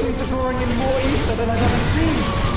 things are drawing in more ether than I've ever seen.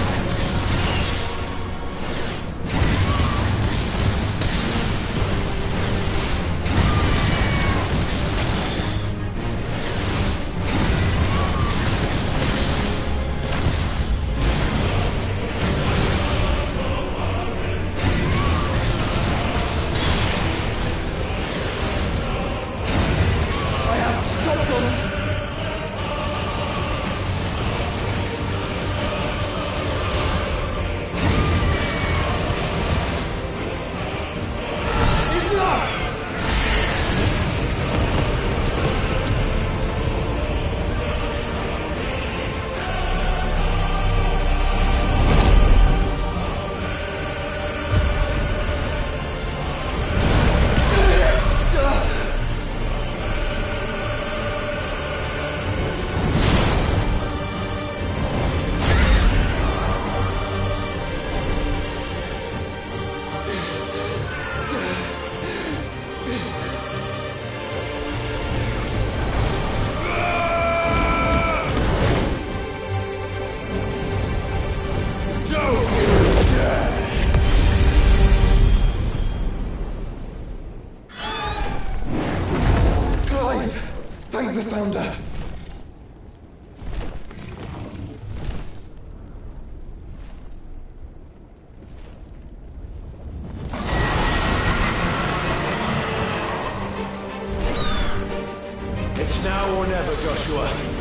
We found her. It's now or never, Joshua.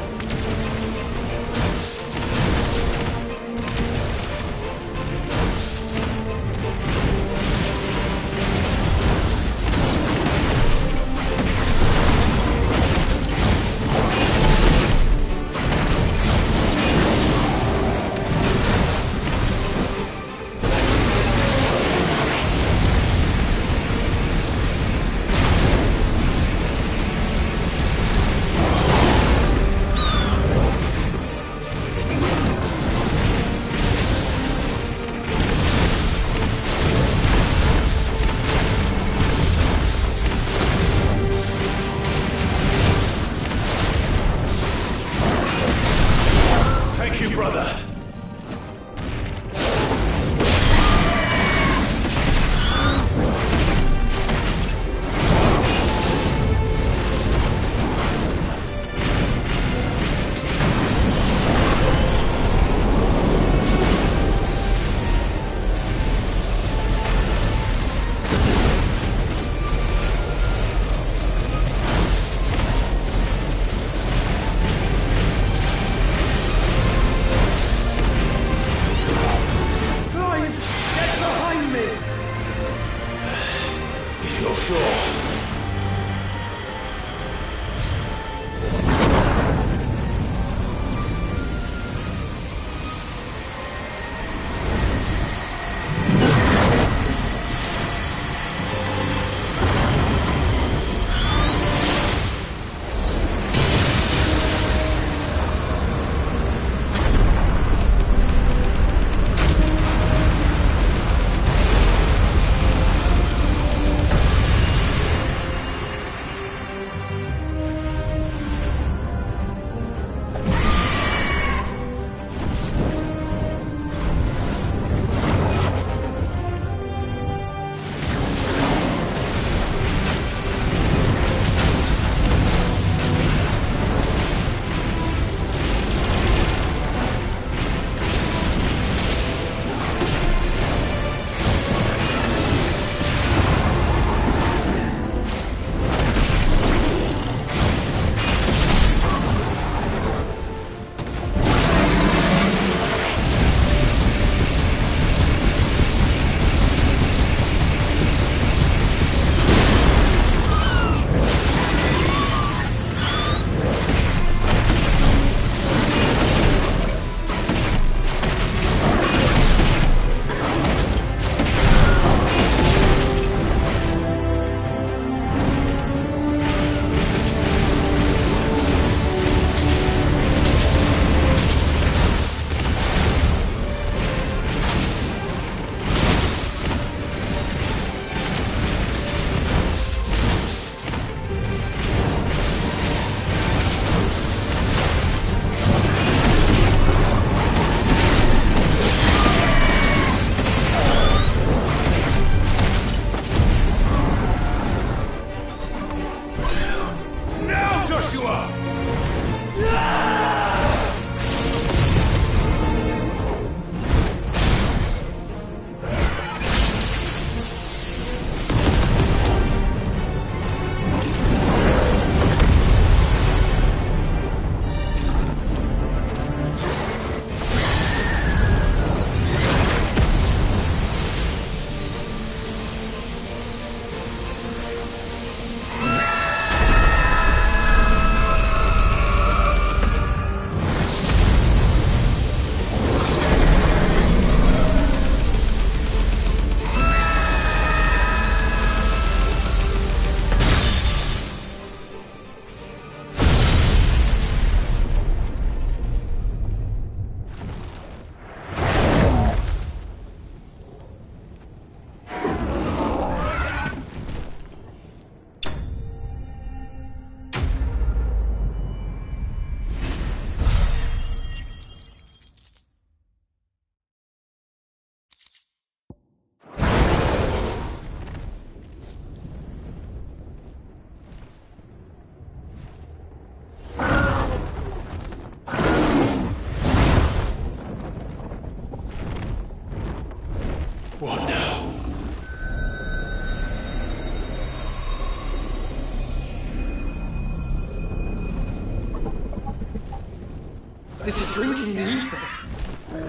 is drinking the ether.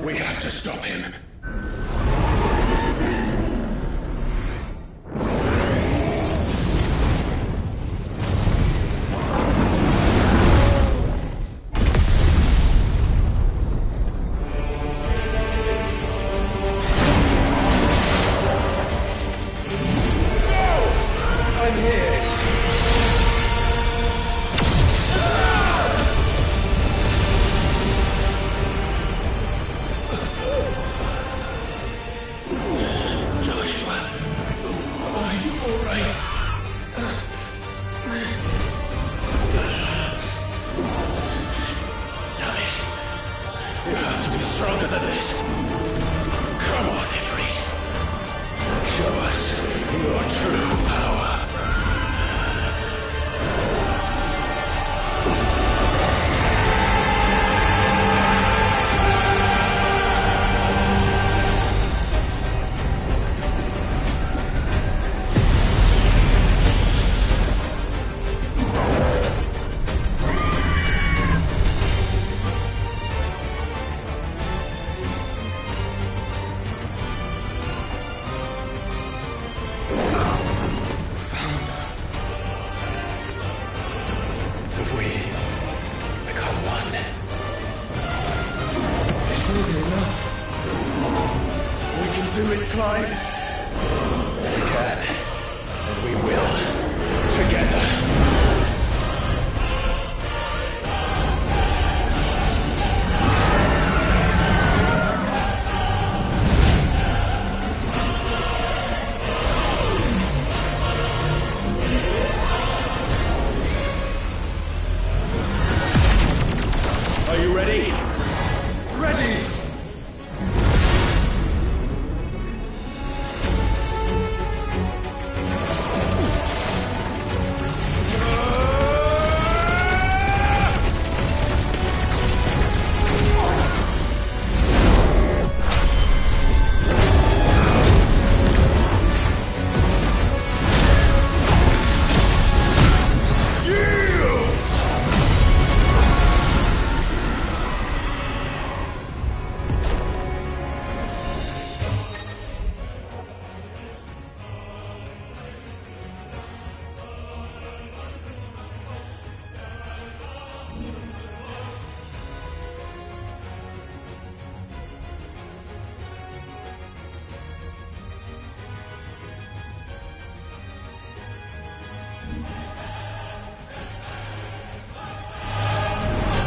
We have to stop him. I'm here. Joshua, are you alright? Damn it. You have to be stronger than this. Come on, Ifrit. Show us your true power. Have we become one? This will be enough. We can do it, Clive. We can. And we will. Together. Are you ready? Ready!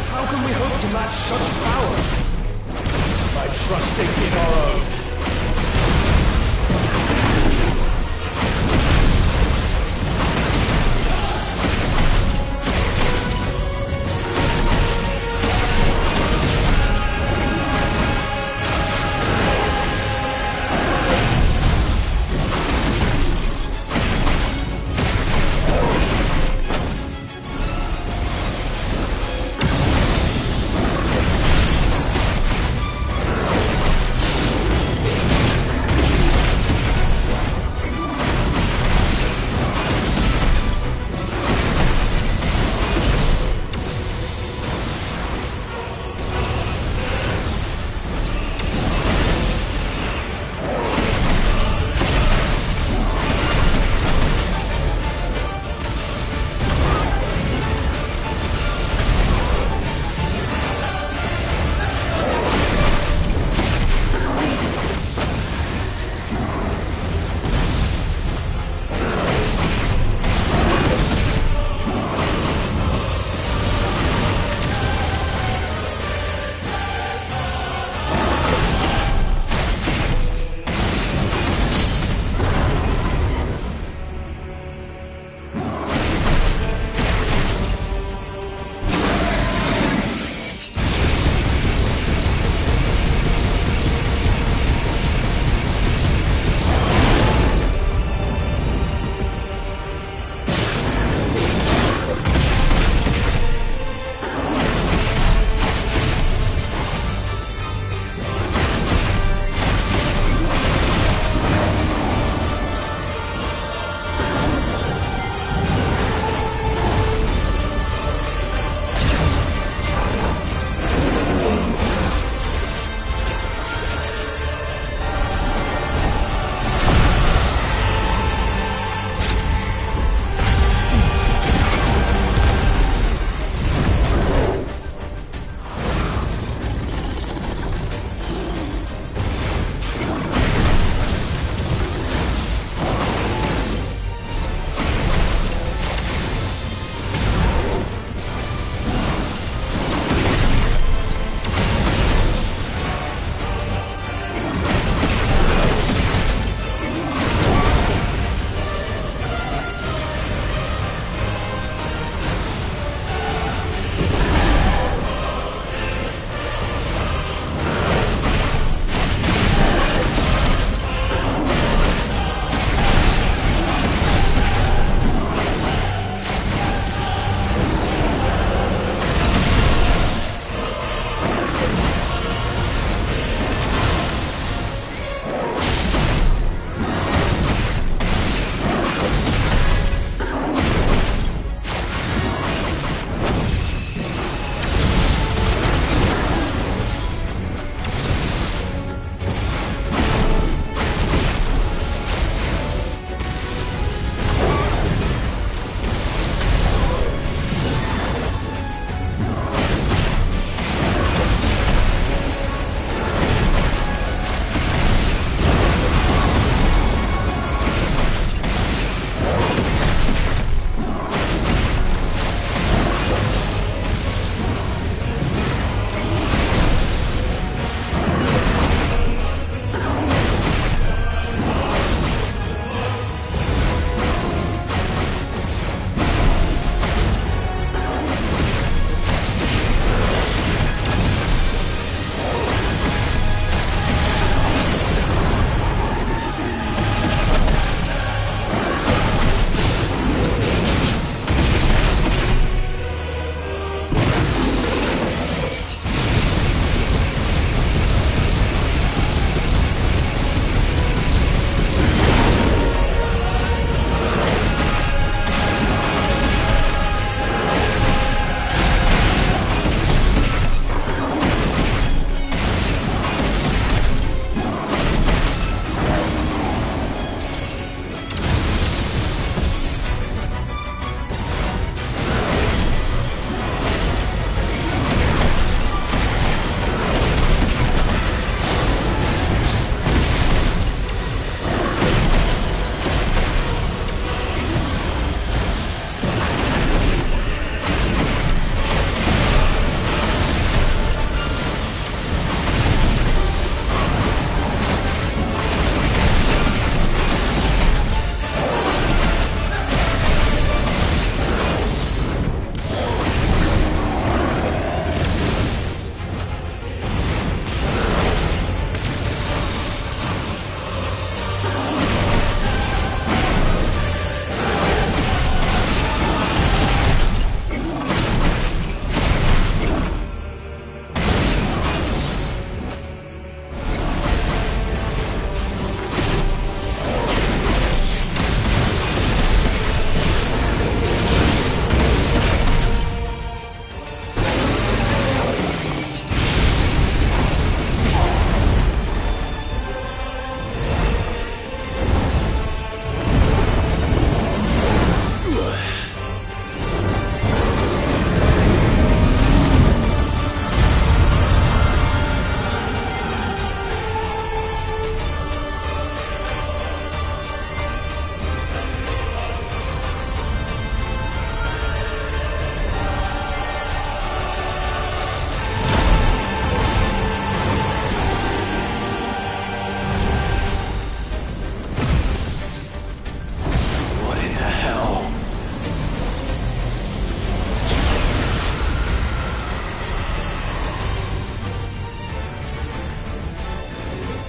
How can we hope to match such power? By trusting in our own.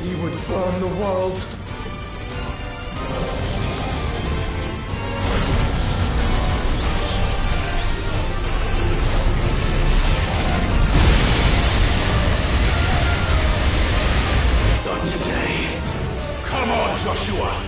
he would burn the world. Not today. Come on, Joshua!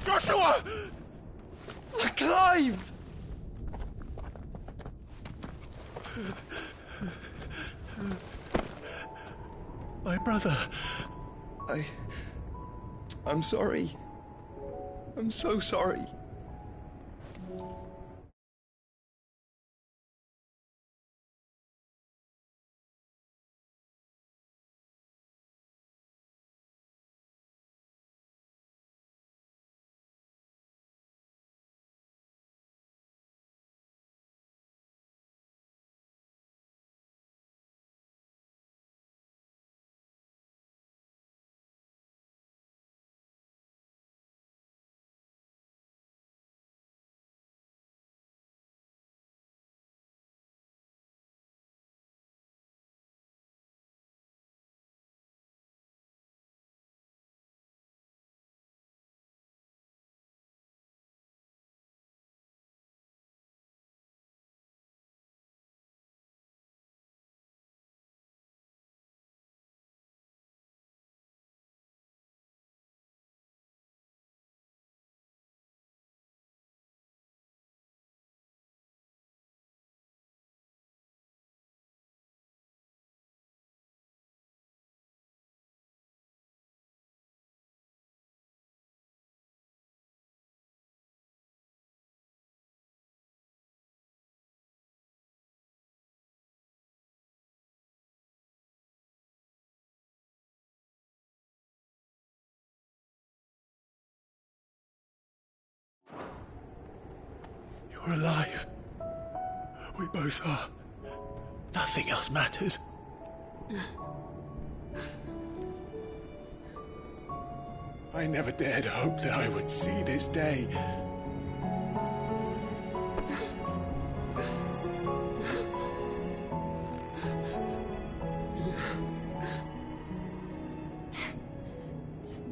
Joshua! Clive! My brother. I'm sorry. I'm so sorry. You're alive. We both are. Nothing else matters. I never dared hope that I would see this day.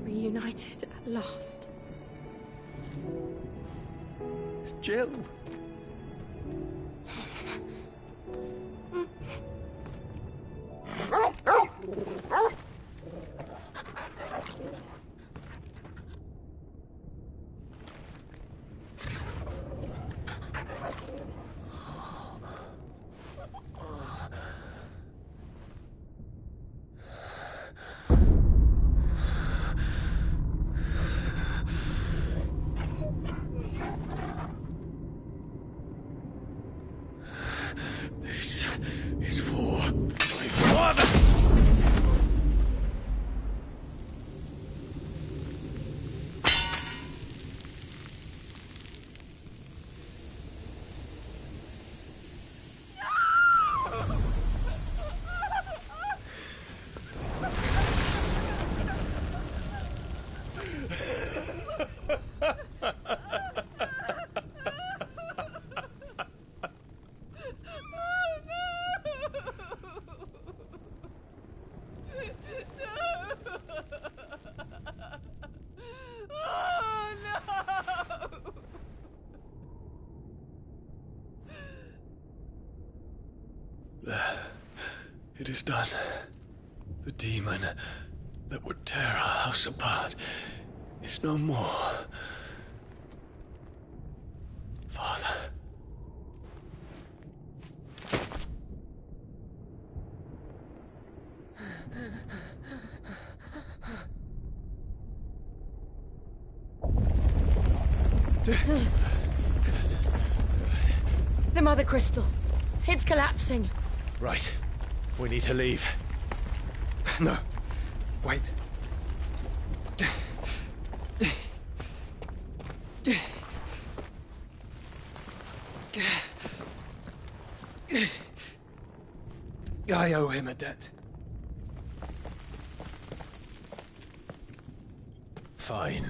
Reunited at last. Jill. is for my father! It is done. The demon that would tear our house apart is no more. Father. The Mother Crystal. It's collapsing. Right. We need to leave. No. Wait. I owe him a debt. Fine.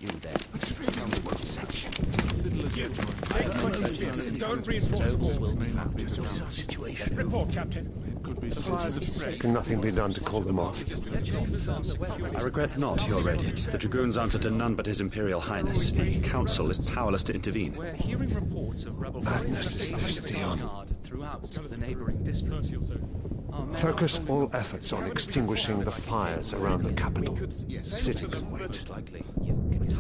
You there. Tell me what section. Don't reinforce the walls. Situation. Report, Captain. Can nothing be done to call them off? I regret not, Your Radiance. The Dragoons answer to none but His Imperial Highness. The Council is powerless to intervene. We're hearing reports of rebel Madness is this, Theon. throughout the neighboring districts. Focus all efforts on extinguishing the fires around the capital. City can wait.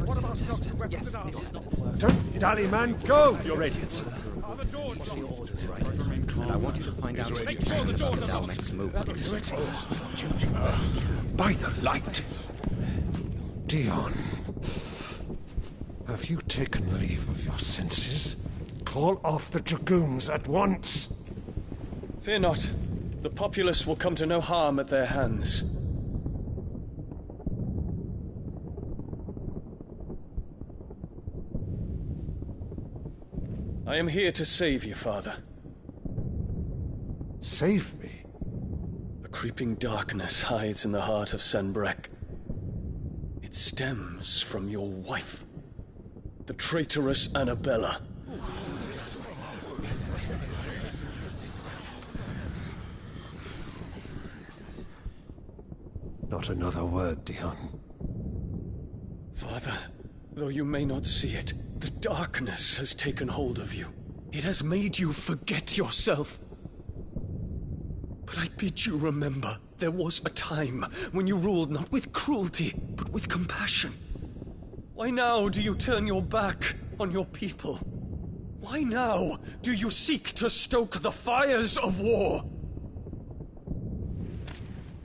What about stocks of weapons and armor? Don't dally, man, go! Your Radiance. Are the doors locked? And I want you to find out Make sure the doors are locked. next movements. By the light! Dion, have you taken leave of your senses? Call off the Dragoons at once! Fear not. The populace will come to no harm at their hands. I am here to save you, Father. Save me? The creeping darkness hides in the heart of Sanbreque. It stems from your wife, the traitorous Annabella. Not another word, Dion. Father, though you may not see it, the darkness has taken hold of you. It has made you forget yourself. But I bid you remember, there was a time when you ruled not with cruelty, but with compassion. Why now do you turn your back on your people? Why now do you seek to stoke the fires of war?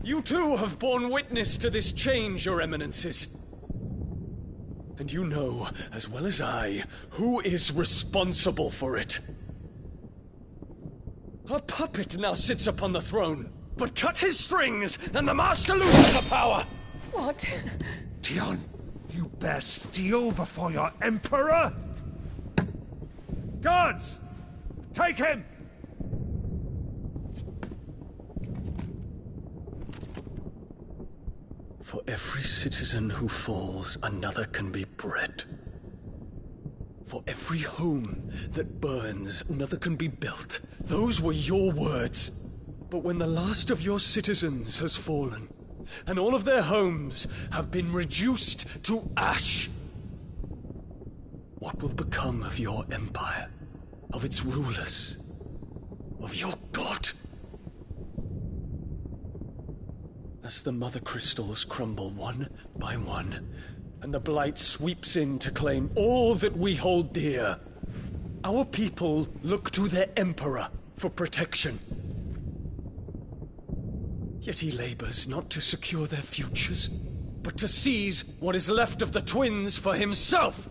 You too have borne witness to this change, Your Eminences. And you know, as well as I, who is responsible for it. A puppet now sits upon the throne, but cut his strings, and the master loses the power! What? Dion, you bear steel before your Emperor? Guards! Take him! For every citizen who falls, another can be bred. For every home that burns, another can be built. Those were your words. But when the last of your citizens has fallen, and all of their homes have been reduced to ash, what will become of your empire, of its rulers, of your god? as the mother crystals crumble one by one, and the blight sweeps in to claim all that we hold dear. Our people look to their emperor for protection. Yet he labors not to secure their futures, but to seize what is left of the twins for himself.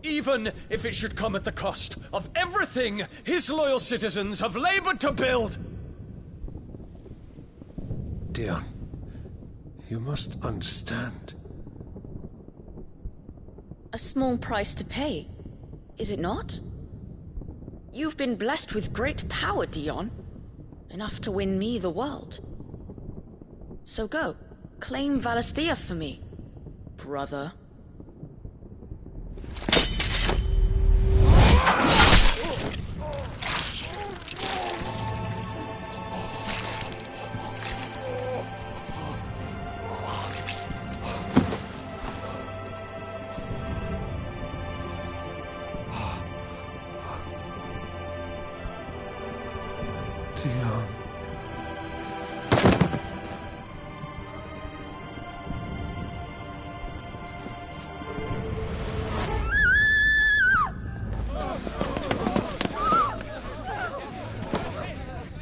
Even if it should come at the cost of everything his loyal citizens have labored to build. Dion, you must understand. A small price to pay, is it not? You've been blessed with great power, Dion. Enough to win me the world. So go, claim Valisthea for me, brother. Dion.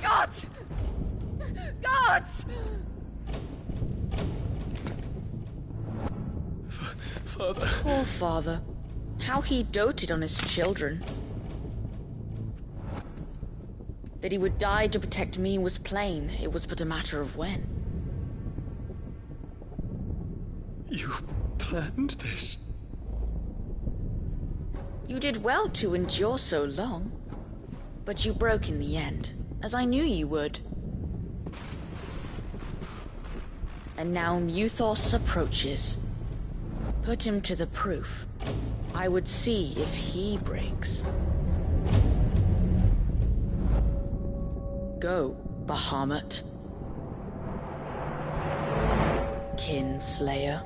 Gods! Gods! Father. Poor father. How he doted on his children. That he would die to protect me was plain. It was but a matter of when. You planned this? You did well to endure so long. But you broke in the end, as I knew you would. And now Muthos approaches. Put him to the proof. I would see if he breaks. Go, Bahamut. Kinslayer.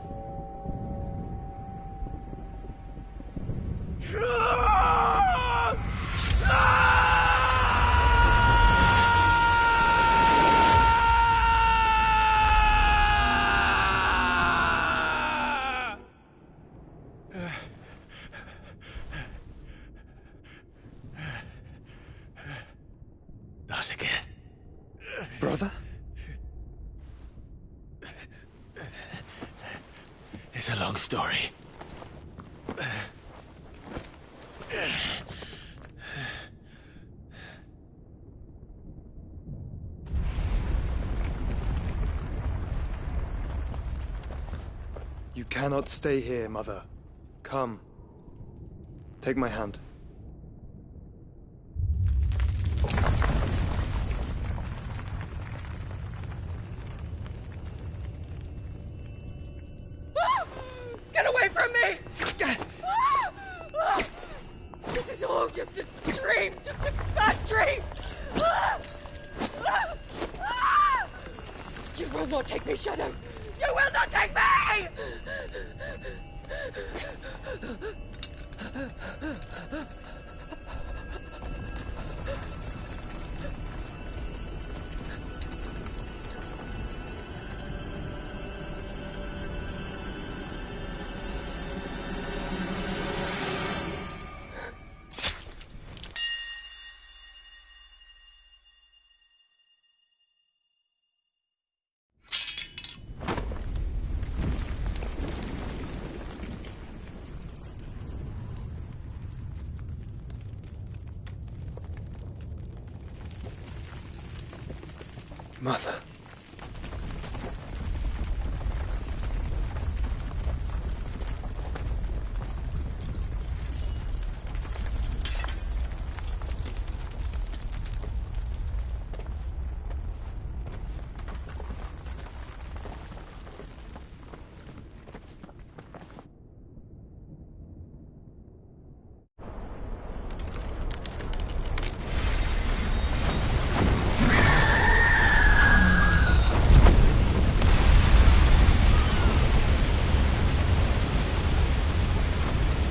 Not again. Brother? It's a long story. You cannot stay here, Mother. Come. Take my hand. Get away from me! This is all just a dream, just a bad dream! You will not take me, Shadow! You will not take me! Mother.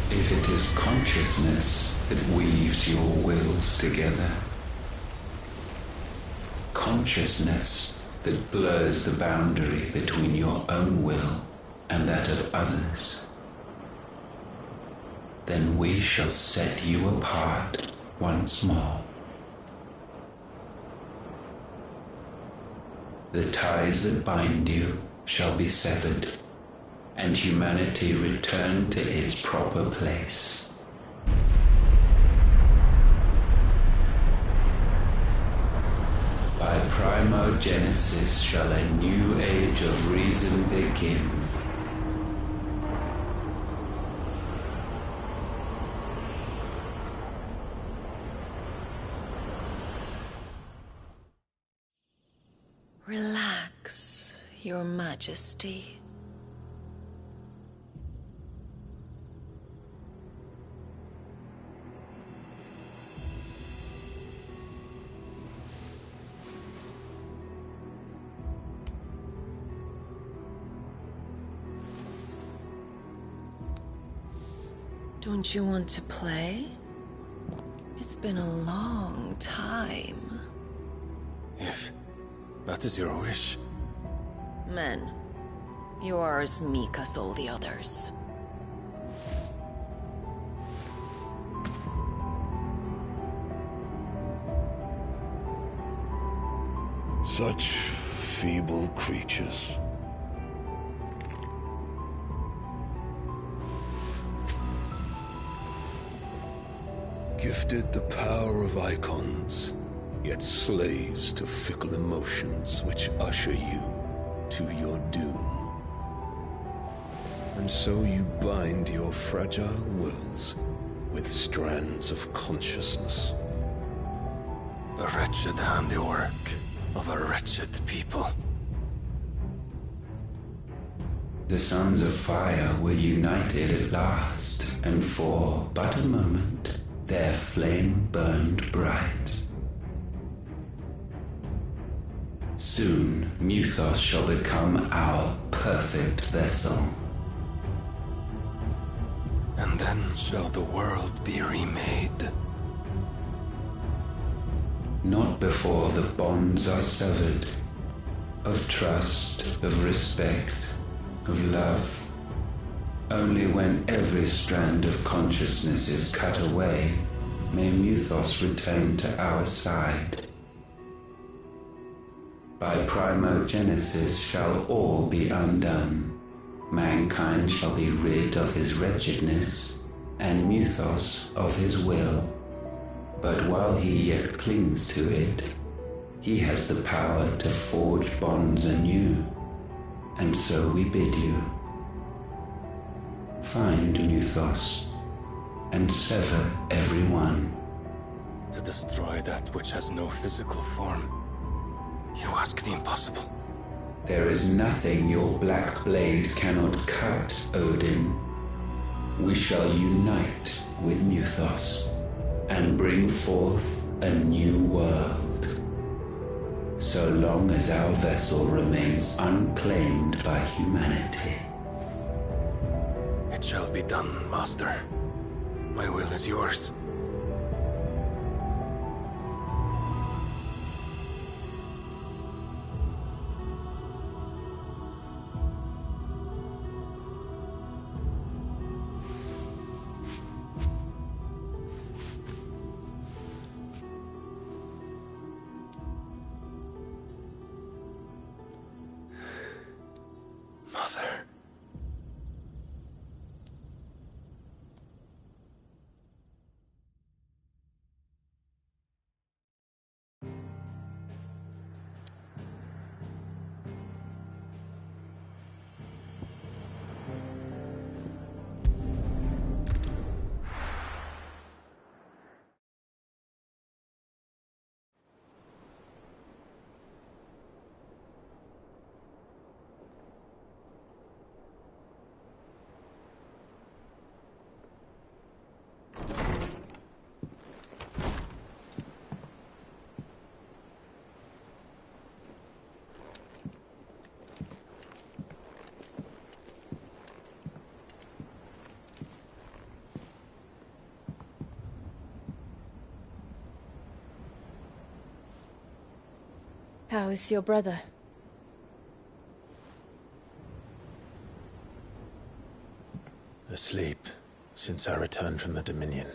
If it is consciousness that weaves your wills together, consciousness that blurs the boundary between your own will and that of others, then we shall set you apart once more. The ties that bind you shall be severed, and humanity return to its proper place. By primogenesis shall a new age of reason begin. Relax, Your Majesty. Don't you want to play? It's been a long time. If that is your wish. Men, you are as meek as all the others. Such feeble creatures. Gifted the power of icons, yet slaves to fickle emotions which usher you to your doom. And so you bind your fragile wills with strands of consciousness. The wretched handiwork of a wretched people. The sons of fire were united at last, and for but a moment their flame burned bright. Soon, Muthos shall become our perfect vessel. And then shall the world be remade. Not before the bonds are severed, of trust, of respect, of love. Only when every strand of consciousness is cut away, may Muthos return to our side. By primogenesis shall all be undone. Mankind shall be rid of his wretchedness, and Muthos of his will. But while he yet clings to it, he has the power to forge bonds anew, and so we bid you. Find Muthos, and sever every one. To destroy that which has no physical form. You ask the impossible. There is nothing your black blade cannot cut, Odin. We shall unite with Muthos, and bring forth a new world. So long as our vessel remains unclaimed by humanity. It shall be done, Master. My will is yours. Mother. How is your brother? Asleep since I returned from the Dominion.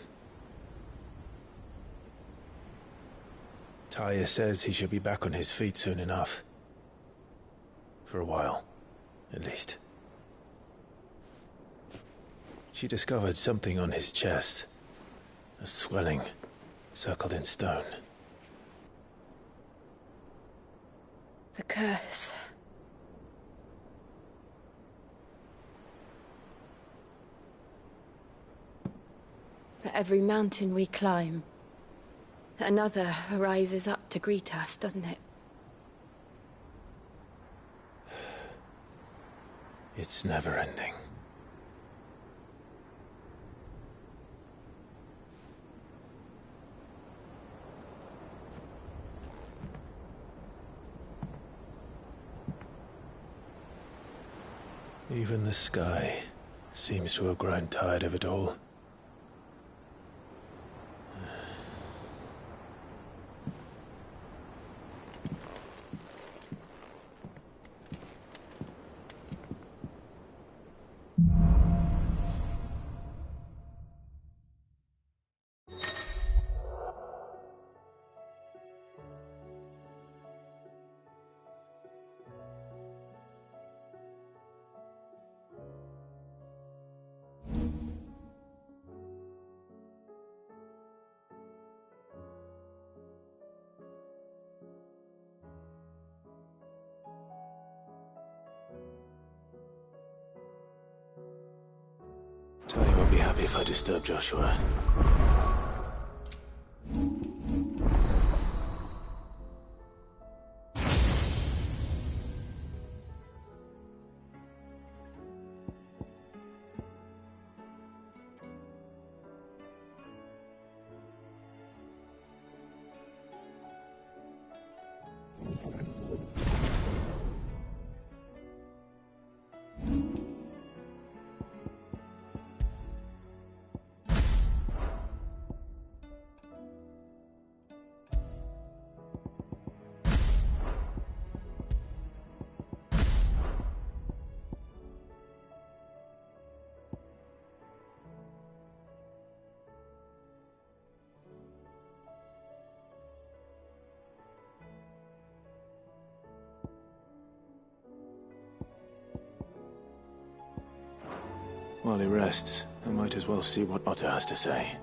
Taya says he should be back on his feet soon enough. For a while, at least. She discovered something on his chest. A swelling, circled in stone. The curse. For every mountain we climb, another rises up to greet us, doesn't it? It's never ending. Even the sky seems to have grown tired of it all. Taya won't be happy if I disturb Joshua. While he rests, I might as well see what Otter has to say.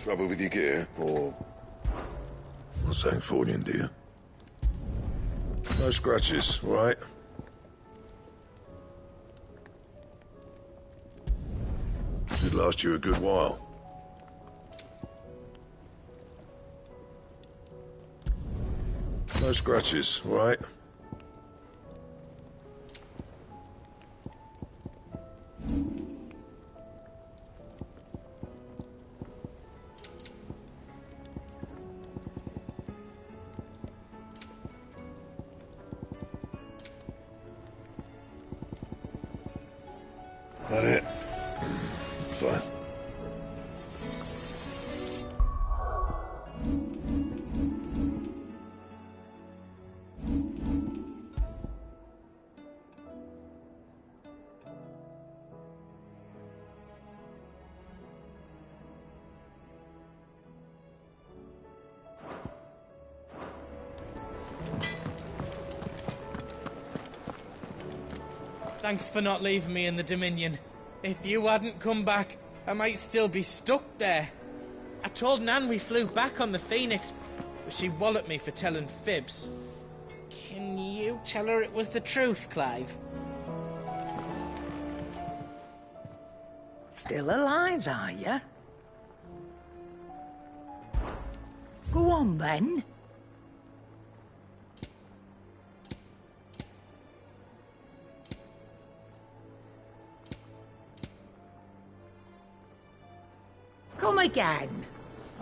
Trouble with your gear, or... something falling, do you? No scratches, all right? Should last you a good while. No scratches, all right? That it? Fine. Thanks for not leaving me in the Dominion. If you hadn't come back, I might still be stuck there. I told Nan we flew back on the Phoenix, but she walloped me for telling fibs. Can you tell her it was the truth, Clive? Still alive, are you? Go on, then. Come again.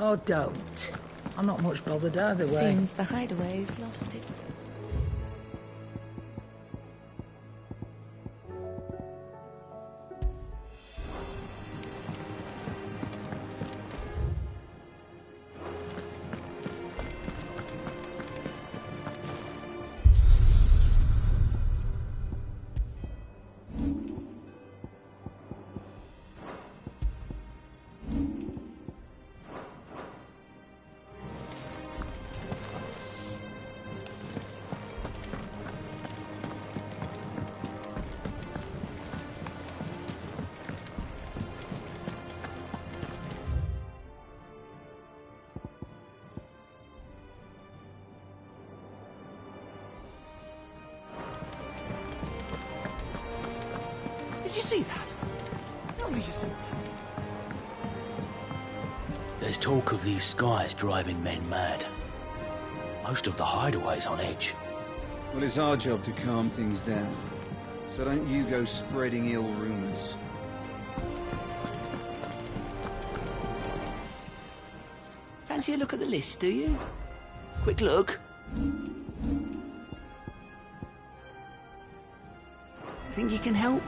Or don't. I'm not much bothered either way. Seems the hideaway's lost it. Did you see that? Tell me you saw that. There's talk of these skies driving men mad. Most of the hideaways on edge. Well, it's our job to calm things down. So don't you go spreading ill rumors. Fancy a look at the list, do you? Quick look. Think you can help?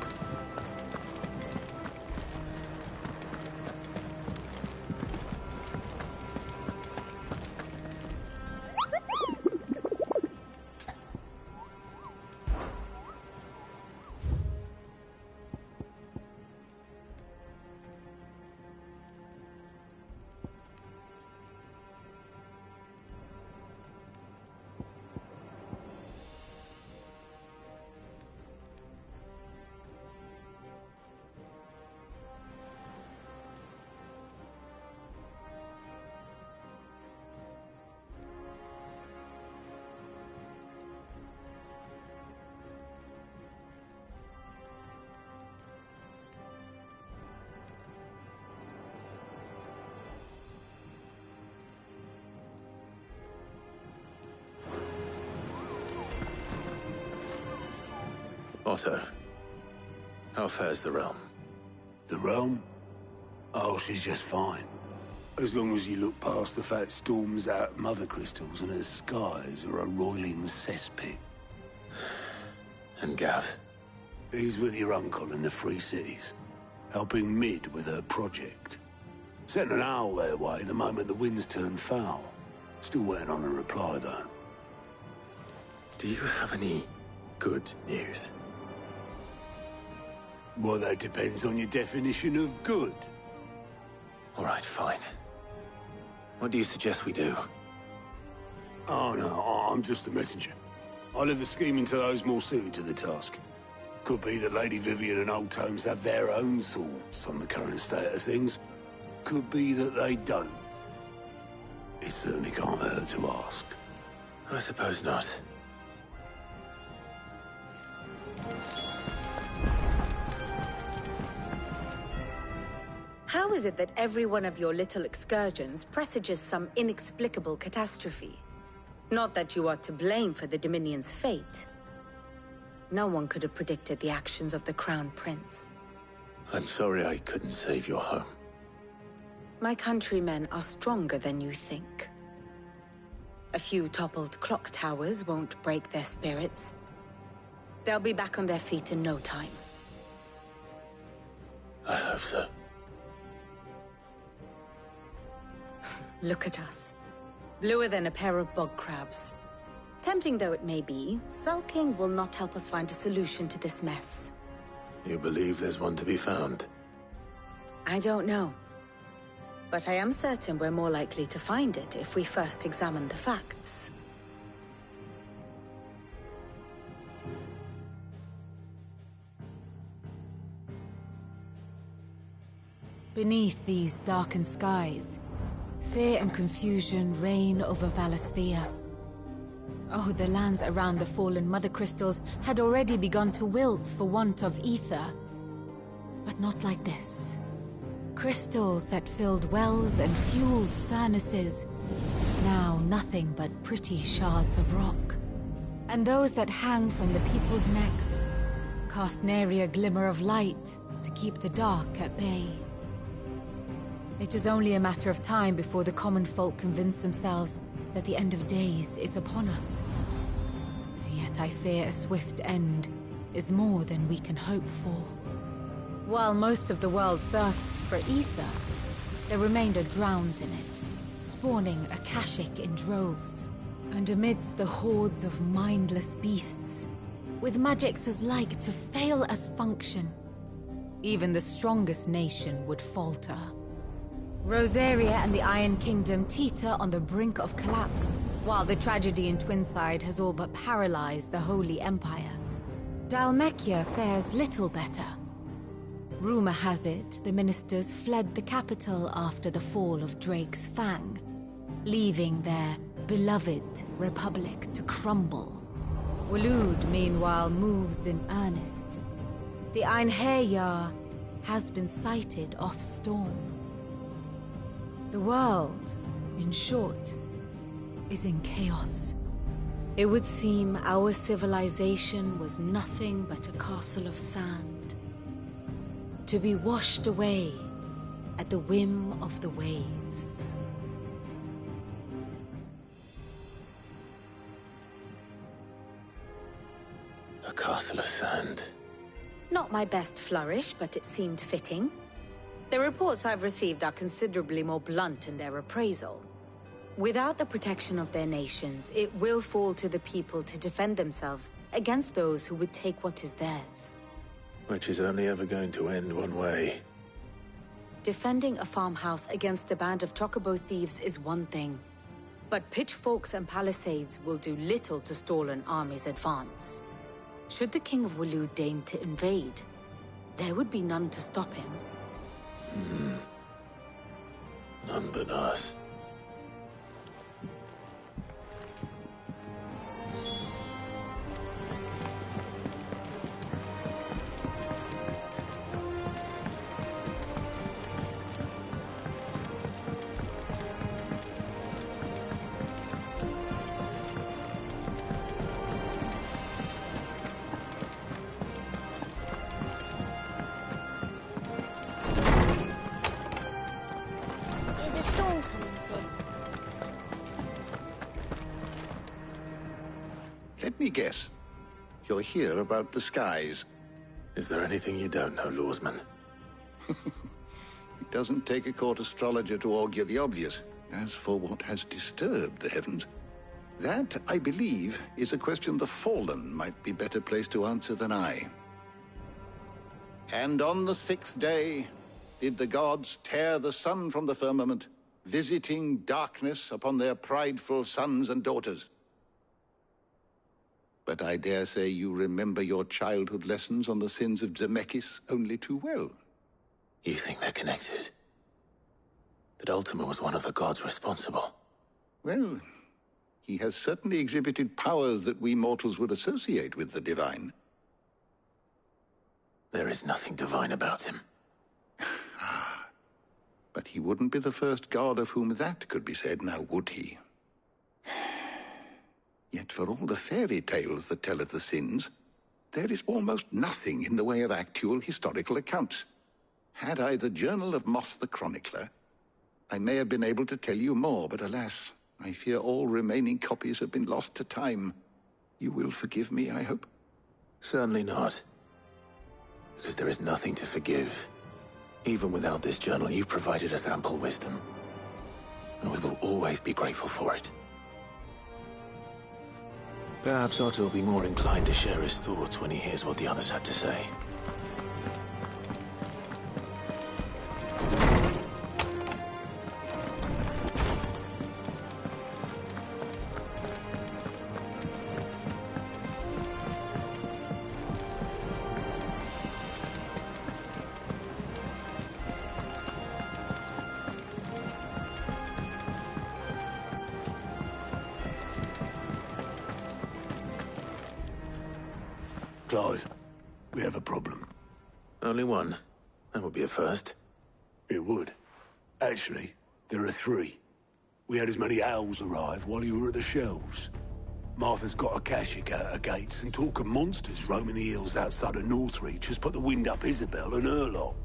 Otto, how fares the realm? The realm? Oh, she's just fine. As long as you look past the fat storms out mother crystals and her skies are a roiling cesspit. And Gav? He's with your uncle in the Free Cities, helping Mid with her project. Sent an owl their way the moment the winds turned foul. Still waiting on a reply, though. Do you have any good news? Well, that depends on your definition of good. All right, fine. What do you suggest we do? Oh, no, I'm just the messenger. I leave the scheming to those more suited to the task. Could be that Lady Vivian and Old Tomes have their own thoughts on the current state of things. Could be that they don't. It certainly can't hurt to ask. I suppose not. How is it that every one of your little excursions presages some inexplicable catastrophe? Not that you are to blame for the Dominion's fate. No one could have predicted the actions of the Crown Prince. I'm sorry I couldn't save your home. My countrymen are stronger than you think. A few toppled clock towers won't break their spirits. They'll be back on their feet in no time. I hope so. Look at us. Bluer than a pair of bog crabs. Tempting though it may be, sulking will not help us find a solution to this mess. You believe there's one to be found? I don't know. But I am certain we're more likely to find it if we first examine the facts. Beneath these darkened skies, fear and confusion reign over Valisthea. Oh, the lands around the fallen Mother Crystals had already begun to wilt for want of ether. But not like this. Crystals that filled wells and fueled furnaces, now nothing but pretty shards of rock. And those that hang from the people's necks cast nary a glimmer of light to keep the dark at bay. It is only a matter of time before the common folk convince themselves that the end of days is upon us. Yet I fear a swift end is more than we can hope for. While most of the world thirsts for ether, the remainder drowns in it, spawning Akashic in droves. And amidst the hordes of mindless beasts, with magics as like to fail as function, even the strongest nation would falter. Rosaria and the Iron Kingdom teeter on the brink of collapse, while the tragedy in Twinside has all but paralyzed the Holy Empire. Dalmekia fares little better. Rumor has it the ministers fled the capital after the fall of Drake's Fang, leaving their beloved republic to crumble. Waloed, meanwhile, moves in earnest. The Einherjar has been sighted off-storm. The world, in short, is in chaos. It would seem our civilization was nothing but a castle of sand, to be washed away at the whim of the waves. A castle of sand. Not my best flourish, but it seemed fitting. The reports I've received are considerably more blunt in their appraisal. Without the protection of their nations, it will fall to the people to defend themselves against those who would take what is theirs. Which is only ever going to end one way. Defending a farmhouse against a band of chocobo thieves is one thing, but pitchforks and palisades will do little to stall an army's advance. Should the King of Waloed deign to invade, there would be none to stop him. None but us. Is a storm coming soon? Let me guess. You're here about the skies. Is there anything you don't know, Lawsman? It doesn't take a court astrologer to augur the obvious. As for what has disturbed the heavens, that, I believe, is a question the Fallen might be better placed to answer than I. And on the 6th day, did the gods tear the sun from the firmament, visiting darkness upon their prideful sons and daughters. But I dare say you remember your childhood lessons on the sins of Zemeckis only too well. You think they're connected? That Ultima was one of the gods responsible? Well, he has certainly exhibited powers that we mortals would associate with the divine. There is nothing divine about him. But he wouldn't be the first god of whom that could be said, now would he? Yet for all the fairy tales that tell of the sins, there is almost nothing in the way of actual historical accounts. Had I the Journal of Moss the Chronicler, I may have been able to tell you more, but alas, I fear all remaining copies have been lost to time. You will forgive me, I hope? Certainly not. Because there is nothing to forgive. Even without this journal, you've provided us ample wisdom. And we will always be grateful for it. Perhaps Otto will be more inclined to share his thoughts when he hears what the others had to say. Clive, we have a problem. Only one? That would be a first. It would. Actually, there are three. We had as many owls arrive while you were at the shelves. Martha's got a Kashik out her gates, and talk of monsters roaming the hills outside of Northreach has put the wind up Isabel and her lot.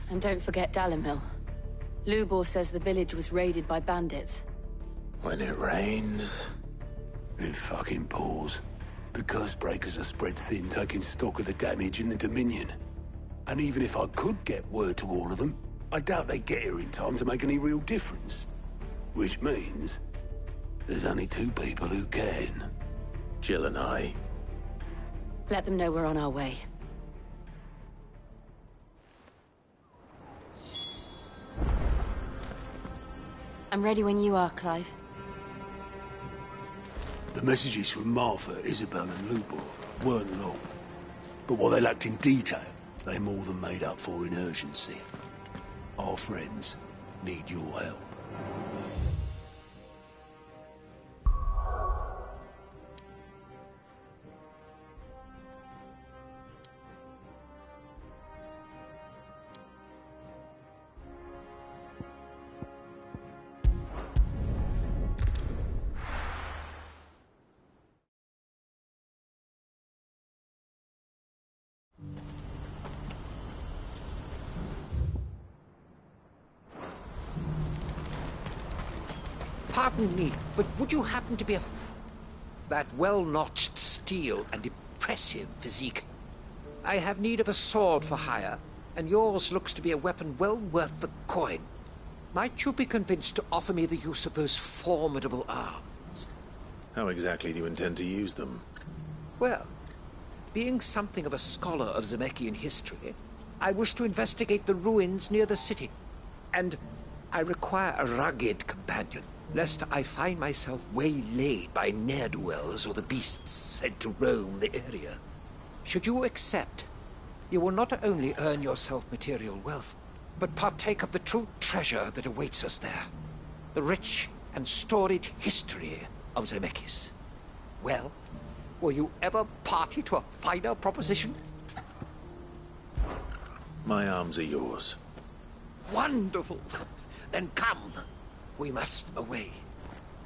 And don't forget Dalimil. Lubor says the village was raided by bandits. When it rains, it fucking pours. The Cursebreakers are spread thin, taking stock of the damage in the Dominion. And even if I could get word to all of them, I doubt they'd get here in time to make any real difference. Which means there's only two people who can. Jill and I. Let them know we're on our way. I'm ready when you are, Clive. The messages from Martha, Isabel and Lubor weren't long. But what they lacked in detail, they more than made up for in urgency. Our friends need your help. Pardon me, but would you happen to be that well-notched steel and impressive physique? I have need of a sword for hire, and yours looks to be a weapon well worth the coin. Might you be convinced to offer me the use of those formidable arms? How exactly do you intend to use them? Well, being something of a scholar of Zemeckis history, I wish to investigate the ruins near the city, and I require a rugged companion, lest I find myself waylaid by ne'er-do-wells or the beasts sent to roam the area. Should you accept, you will not only earn yourself material wealth, but partake of the true treasure that awaits us there. The rich and storied history of Zemeckis. Well, were you ever party to a finer proposition? My arms are yours. Wonderful! Then come. We must away.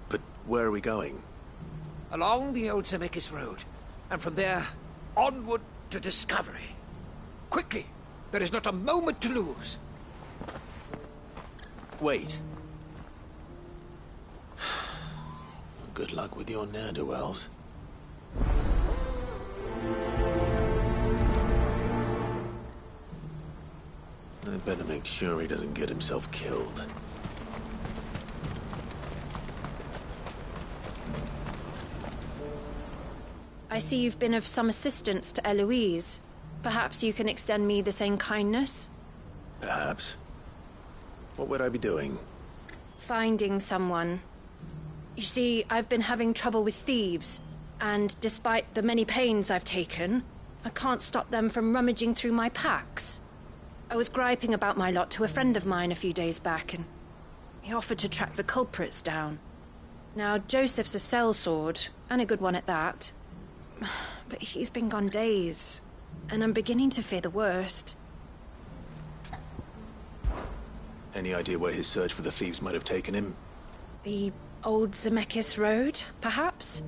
But where are we going? Along the old Zemeckis Road, and from there, onward to discovery. Quickly! There is not a moment to lose. Wait. Good luck with your ne'er-do-wells. I'd better make sure he doesn't get himself killed. I see you've been of some assistance to Eloise. Perhaps you can extend me the same kindness? Perhaps. What would I be doing? Finding someone. You see, I've been having trouble with thieves, and despite the many pains I've taken, I can't stop them from rummaging through my packs. I was griping about my lot to a friend of mine a few days back, and he offered to track the culprits down. Now, Joseph's a sellsword, and a good one at that. But he's been gone days, and I'm beginning to fear the worst. Any idea where his search for the thieves might have taken him? The old Zemeckis Road, perhaps?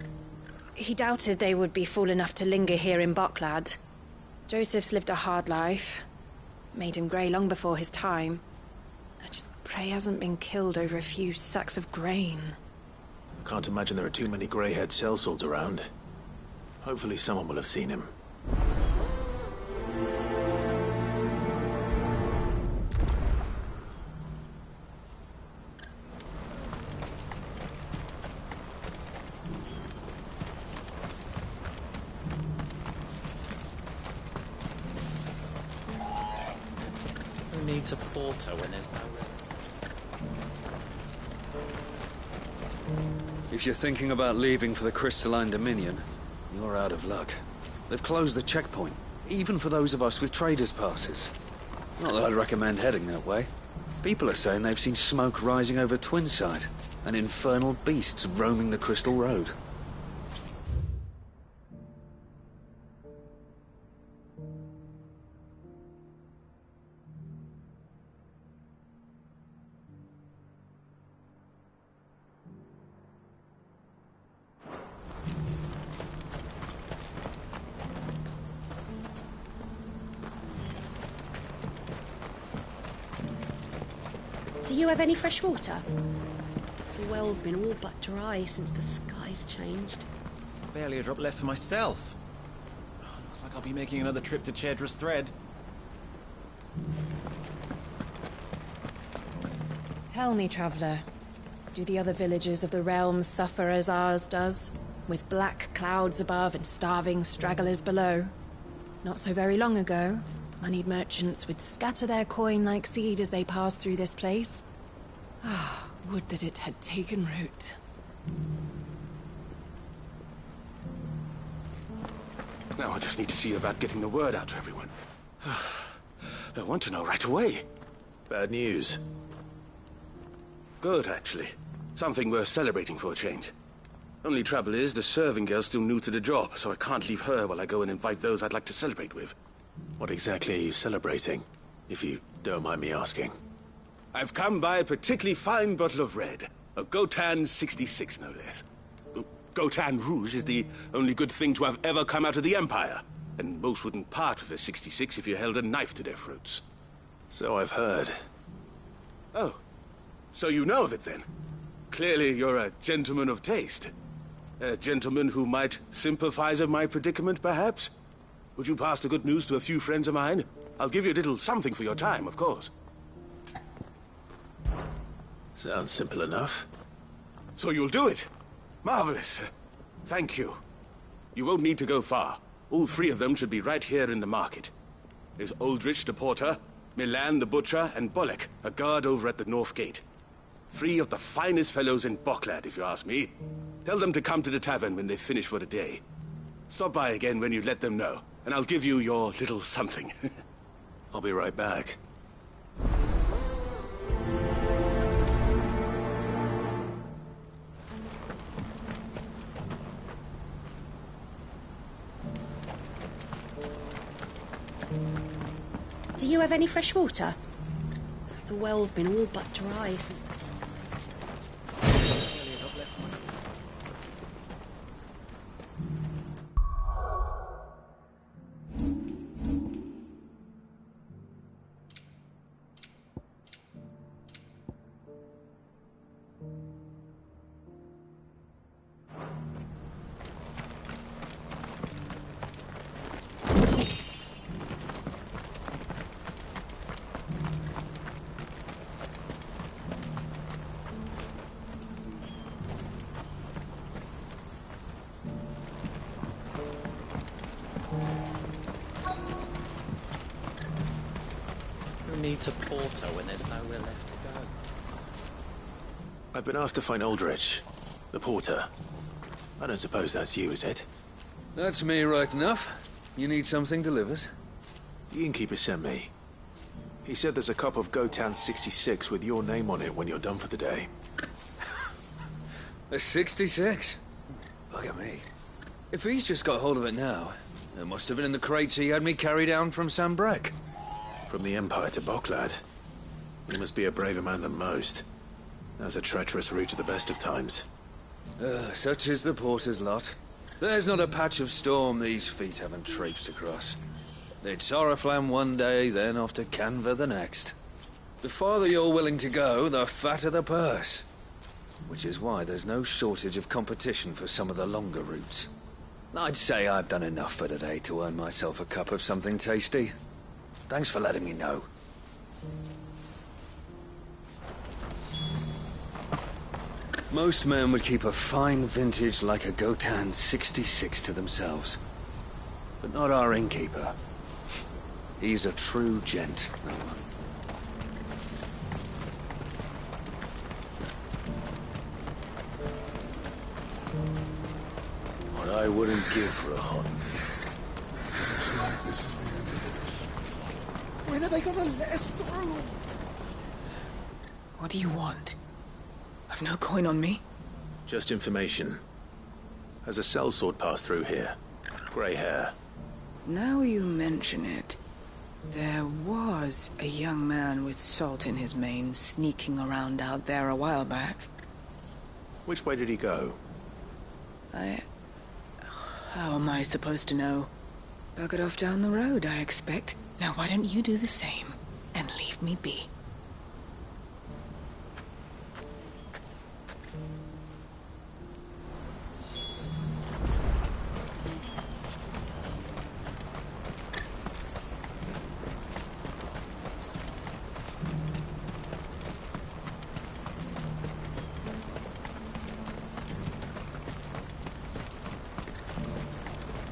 He doubted they would be fool enough to linger here in Boklad. Joseph's lived a hard life. Made him grey long before his time. I just pray he hasn't been killed over a few sacks of grain. I can't imagine there are too many grey-haired sellswords around. Hopefully someone will have seen him. Who needs a porter when there's no... If you're thinking about leaving for the Crystalline Dominion, you're out of luck. They've closed the checkpoint, even for those of us with traders' passes. Not that I'd recommend heading that way. People are saying they've seen smoke rising over Twinside, and infernal beasts roaming the Crystal Road. Do you have any fresh water? The well's been all but dry since the skies changed. Barely a drop left for myself. Looks like I'll be making another trip to Chedra's Thread. Tell me, traveller, do the other villages of the realm suffer as ours does? With black clouds above and starving stragglers below? Not so very long ago, moneyed merchants would scatter their coin like seed as they passed through this place. Ah, would that it had taken root. Now I just need to see about getting the word out to everyone. I want to know right away. Bad news. Good, actually. Something worth celebrating for a change. Only trouble is, the serving girl's still new to the job, so I can't leave her while I go and invite those I'd like to celebrate with. What exactly are you celebrating, if you don't mind me asking? I've come by a particularly fine bottle of red. A Gotan 66, no less. Gotan Rouge is the only good thing to have ever come out of the Empire, and most wouldn't part with a 66 if you held a knife to their throats. So I've heard. Oh, so you know of it then? Clearly you're a gentleman of taste. A gentleman who might sympathize with my predicament, perhaps? Would you pass the good news to a few friends of mine? I'll give you a little something for your time, of course. Sounds simple enough. So you'll do it? Marvelous. Thank you. You won't need to go far. All three of them should be right here in the market. There's Aldrich the porter, Milan the butcher, and Bolek, a guard over at the north gate. Three of the finest fellows in Boklad, if you ask me. Tell them to come to the tavern when they've finished for the day. Stop by again when you let them know, and I'll give you your little something. I'll be right back. Do you have any fresh water? The well's been all but dry since the skies. Who needs a porter when there's nowhere left to go? I've been asked to find Aldrich, the porter. I don't suppose that's you, is it? That's me right enough. You need something delivered? The innkeeper sent me. He said there's a cup of Gotan 66 with your name on it when you're done for the day. A 66? Look at me. If he's just got hold of it now, it must have been in the crates he had me carry down from Sambrek. From the Empire to Boklad. You must be a braver man than most. That's a treacherous route at the best of times. Such is the porter's lot. There's not a patch of storm these feet haven't traipsed across. It's Oriflamme one day, then off to Canva the next. The farther you're willing to go, the fatter the purse. Which is why there's no shortage of competition for some of the longer routes. I'd say I've done enough for today to earn myself a cup of something tasty. Thanks for letting me know. Most men would keep a fine vintage like a Gotan 66 to themselves. But not our innkeeper. He's a true gent, that one. What I wouldn't give for a hunt. Looks like this is the end of this. When are they gonna let us through? What do you want? I've no coin on me. Just information. Has a sellsword passed through here? Grey hair. Now you mention it, there was a young man with salt in his mane sneaking around out there a while back. Which way did he go? How am I supposed to know? Buggered off down the road, I expect. Now why don't you do the same and leave me be?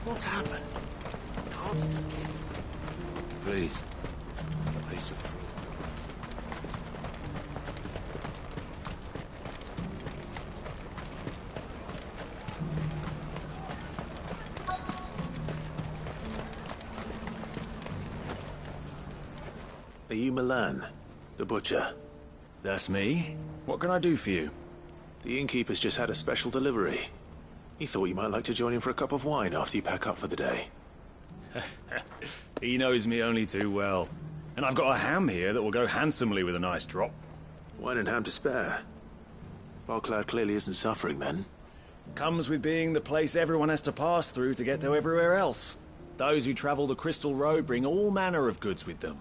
What's happened? Can't forget. Please. A piece of fruit. Are you Milan, the butcher? That's me. What can I do for you? The innkeeper's just had a special delivery. He thought you might like to join him for a cup of wine after you pack up for the day. He knows me only too well. And I've got a ham here that will go handsomely with a nice drop. Wine and ham to spare. Boklad clearly isn't suffering then. Comes with being the place everyone has to pass through to get to everywhere else. Those who travel the Crystal Road bring all manner of goods with them.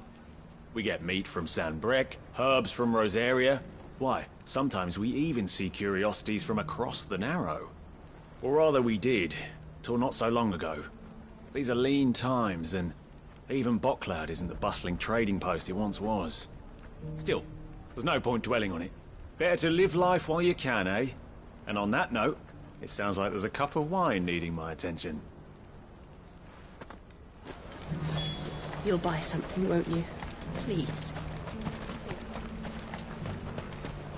We get meat from Sambrek, herbs from Rosaria. Why, sometimes we even see curiosities from across the Narrow. Or rather we did, till not so long ago. These are lean times, and even Boklad isn't the bustling trading post it once was. Still, there's no point dwelling on it. Better to live life while you can, eh? And on that note, it sounds like there's a cup of wine needing my attention. You'll buy something, won't you? Please.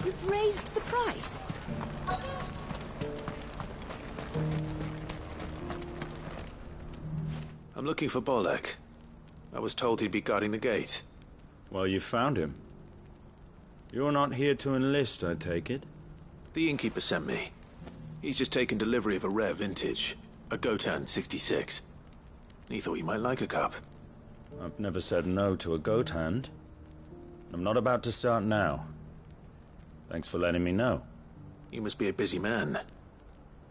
You've raised the price. I'm looking for Bolek. I was told he'd be guarding the gate. Well, you found him. You're not here to enlist, I take it? The innkeeper sent me. He's just taken delivery of a rare vintage, a Gotan 66. He thought you might like a cup. I've never said no to a goat hand. I'm not about to start now. Thanks for letting me know. You must be a busy man.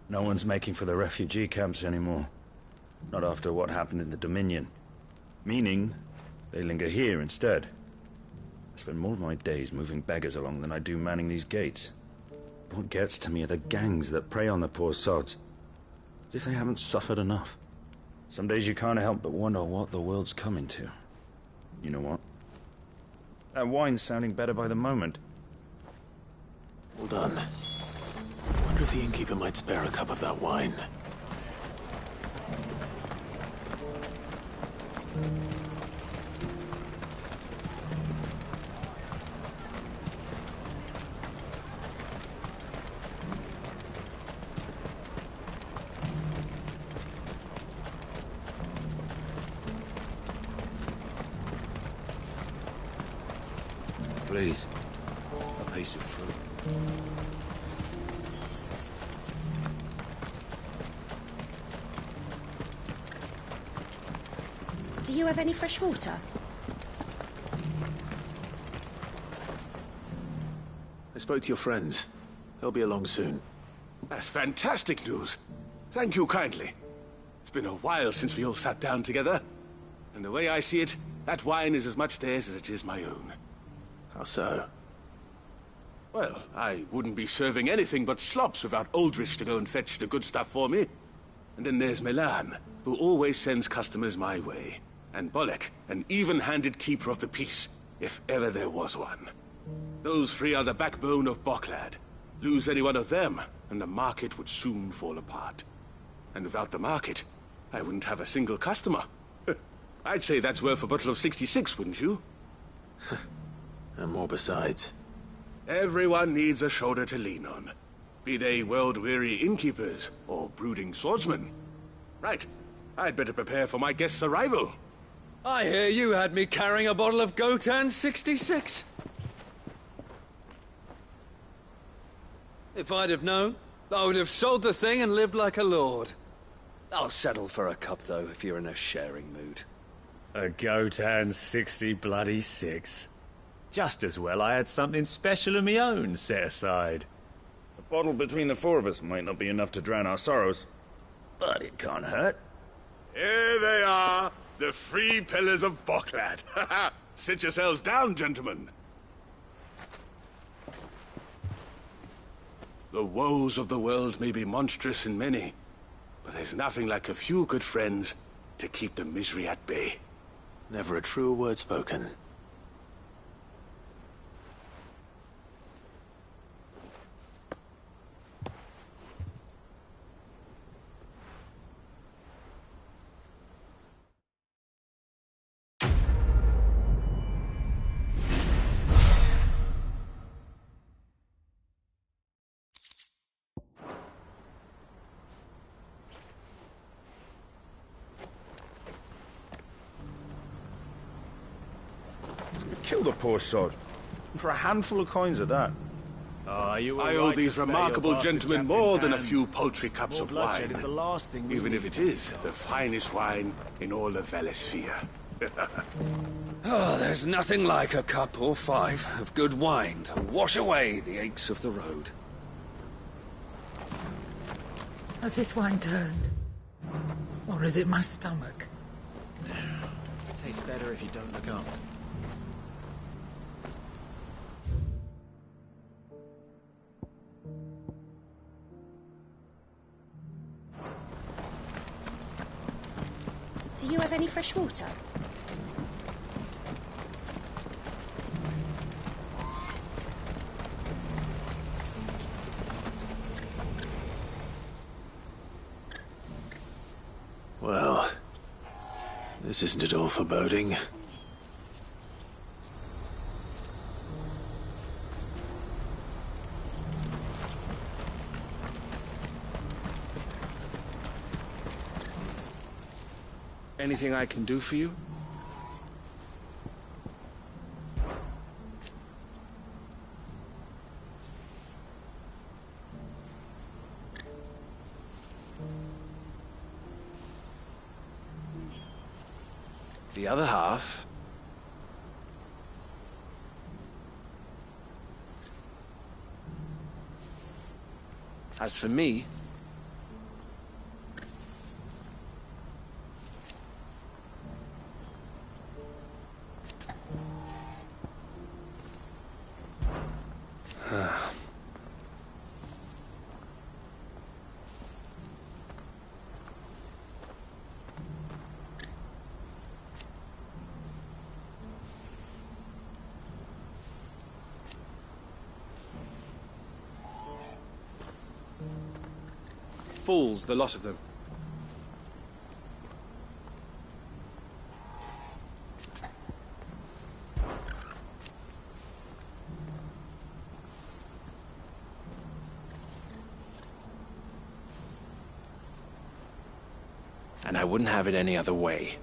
No one's making for the refugee camps anymore. Not after what happened in the Dominion. Meaning, they linger here instead. I spend more of my days moving beggars along than I do manning these gates. What gets to me are the gangs that prey on the poor sods. As if they haven't suffered enough. Some days you can't help but wonder what the world's coming to. You know what? That wine's sounding better by the moment. Well done. I wonder if the innkeeper might spare a cup of that wine. Please. A piece of fruit. Do you have any fresh water? I spoke to your friends. They'll be along soon. That's fantastic news. Thank you kindly. It's been a while since we all sat down together. And the way I see it, that wine is as much theirs as it is my own. How so? Well, I wouldn't be serving anything but slops without Aldrich to go and fetch the good stuff for me. And then there's Milan, who always sends customers my way. And Bolek, an even-handed keeper of the peace, if ever there was one. Those three are the backbone of Boklad. Lose any one of them, and the market would soon fall apart. And without the market, I wouldn't have a single customer. I'd say that's worth a bottle of 66, wouldn't you? And more besides. Everyone needs a shoulder to lean on. Be they world-weary innkeepers or brooding swordsmen. Right. I'd better prepare for my guest's arrival. I hear you had me carrying a bottle of Gotan 66. If I'd have known, I would have sold the thing and lived like a lord. I'll settle for a cup, though, if you're in a sharing mood. A Gotan 60 bloody 6. Just as well I had something special of my own set aside. A bottle between the four of us might not be enough to drown our sorrows, but it can't hurt. Here they are, the three pillars of Boklad. Sit yourselves down, gentlemen. The woes of the world may be monstrous in many, but there's nothing like a few good friends to keep the misery at bay. Never a truer word spoken. Kill the poor sod. For a handful of coins at that. I owe these remarkable gentlemen more than a few paltry cups of wine. Is the last thing even if it is the finest wine in all of Valisphere. Oh, there's nothing like a cup or five of good wine to wash away the aches of the road. Has this wine turned? Or is it my stomach? Tastes better if you don't look up. Do you have any fresh water? Well, this isn't at all foreboding. Anything I can do for you? The other half... As for me... Fools, the lot of them. And I wouldn't have it any other way.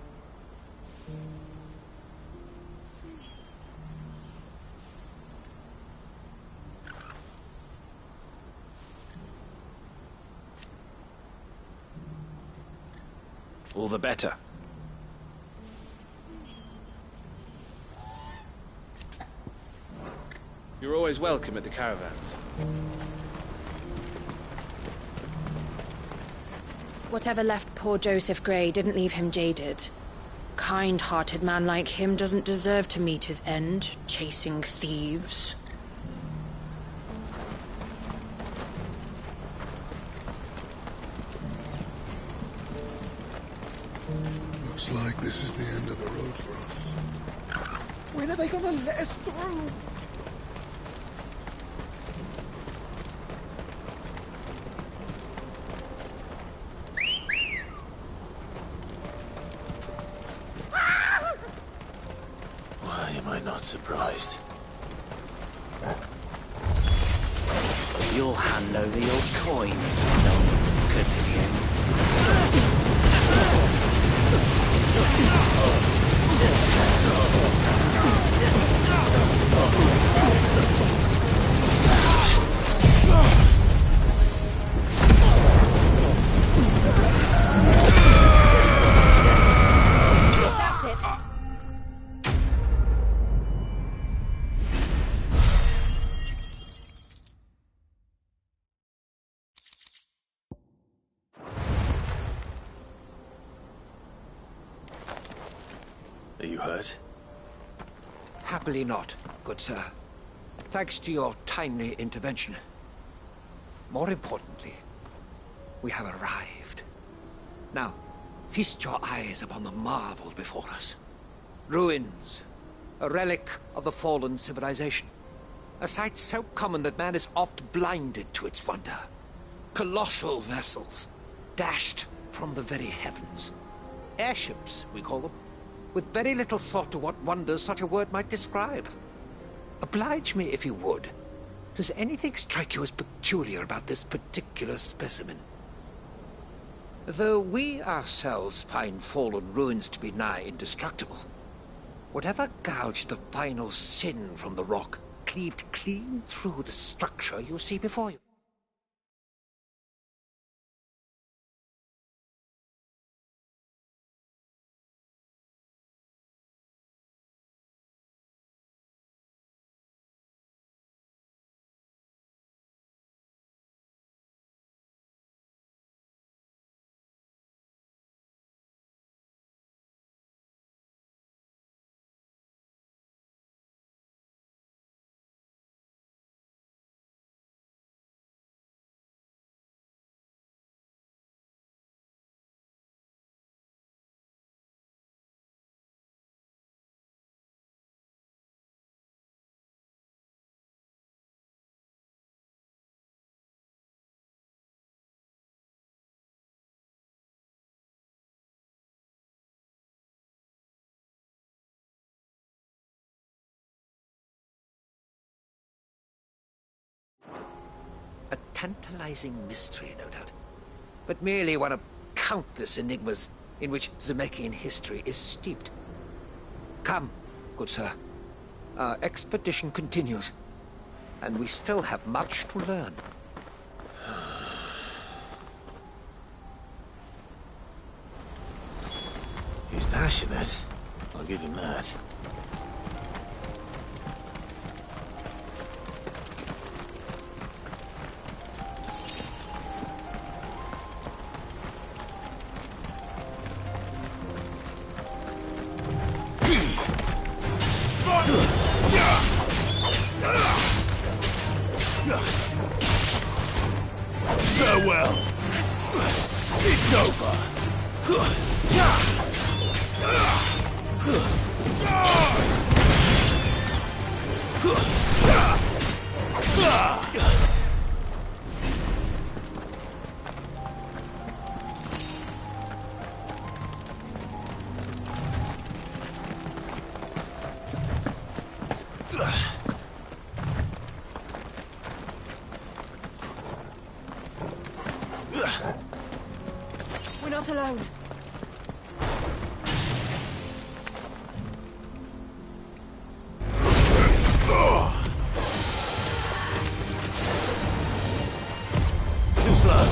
All the better. You're always welcome at the caravans. Whatever left poor Joseph Grey didn't leave him jaded. Kind-hearted man like him doesn't deserve to meet his end, chasing thieves. Looks like this is the end of the road for us. When are they gonna let us through? Why am I not surprised? You'll hand over your coin if you know what's good for you. That's it. Are you hurt? Happily not, good sir. Thanks to your timely intervention. More importantly, we have arrived. Now, feast your eyes upon the marvel before us. Ruins, a relic of the fallen civilization. A sight so common that man is oft blinded to its wonder. Colossal vessels, dashed from the very heavens. Airships, we call them, with very little thought to what wonders such a word might describe. Oblige me if you would. Does anything strike you as peculiar about this particular specimen? Though we ourselves find fallen ruins to be nigh indestructible, whatever gouged the final sin from the rock cleaved clean through the structure you see before you. A tantalizing mystery, no doubt, but merely one of countless enigmas in which Zemeckis history is steeped. Come, good sir. Our expedition continues, and we still have much to learn. He's passionate. I'll give him that. Farewell. It's over. We're not alone. Too slow.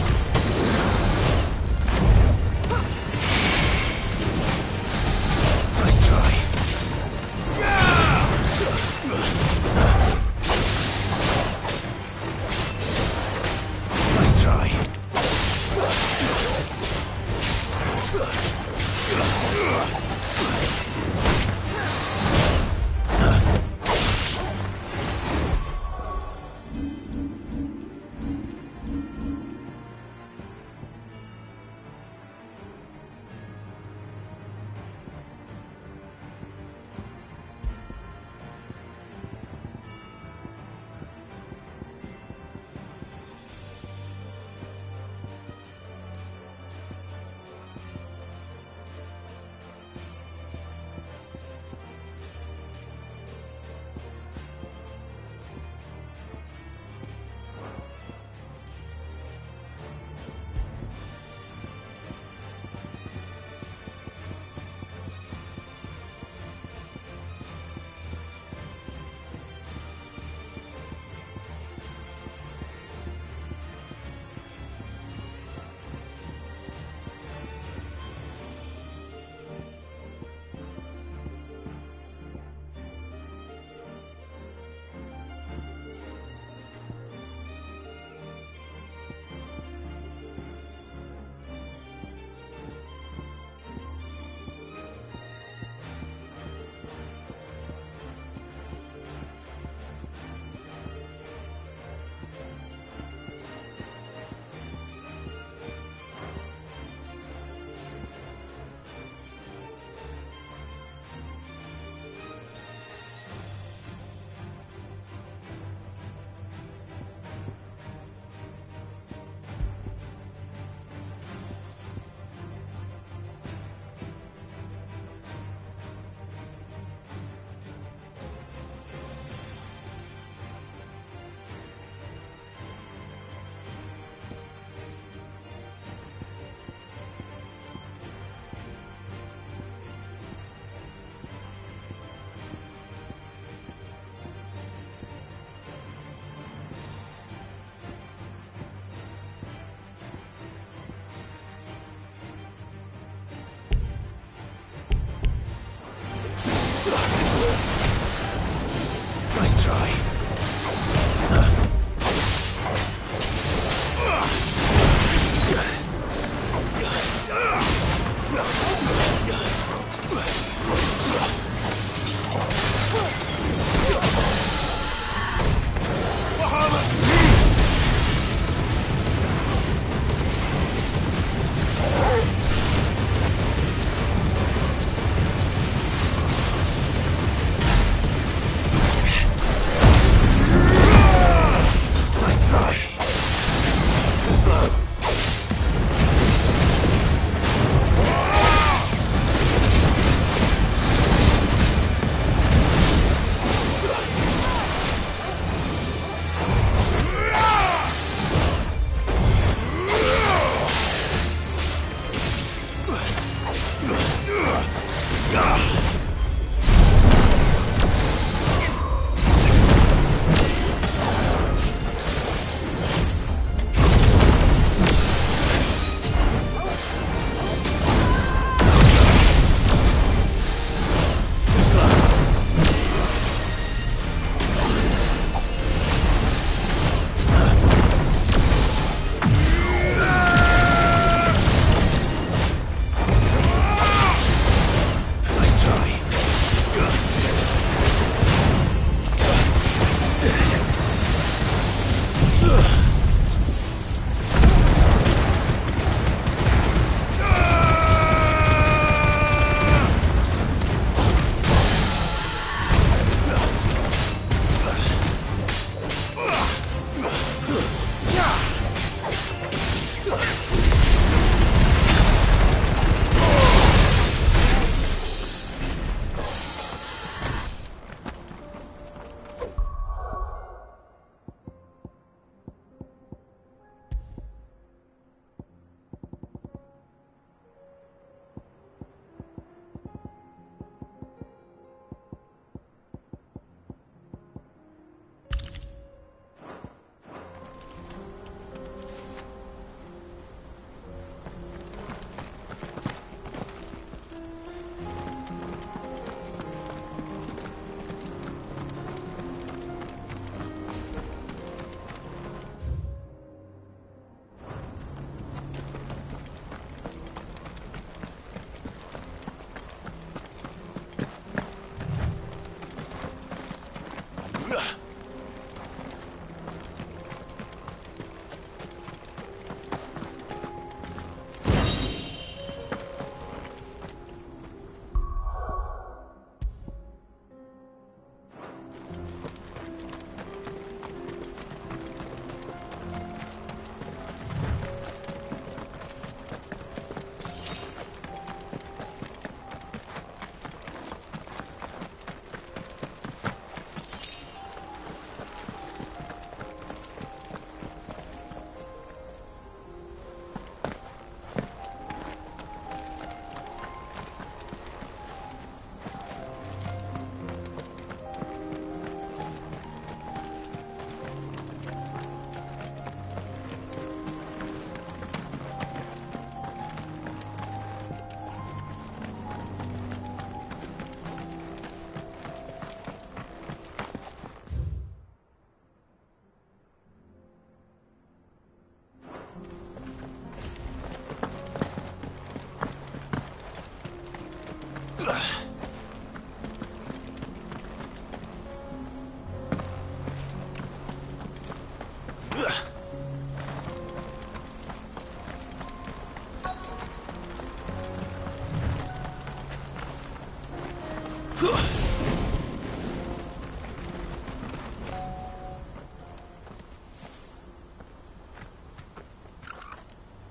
Nice try.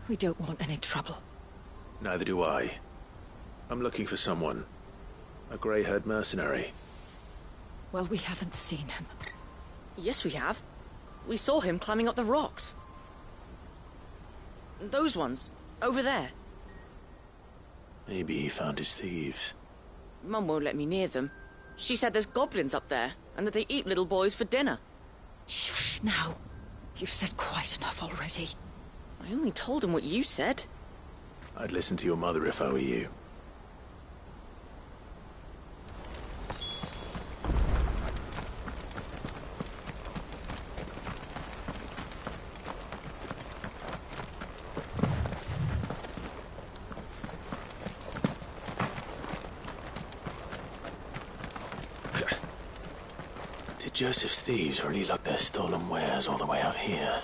We don't want any trouble. Neither do I. I'm looking for someone. A grey-haired mercenary. Well, we haven't seen him. Yes, we have. We saw him climbing up the rocks. Those ones, over there. Maybe he found his thieves. Mum won't let me near them. She said there's goblins up there, and that they eat little boys for dinner. Shush now. You've said quite enough already. I only told him what you said. I'd listen to your mother if I were you. Did Joseph's thieves really lug their stolen wares all the way out here?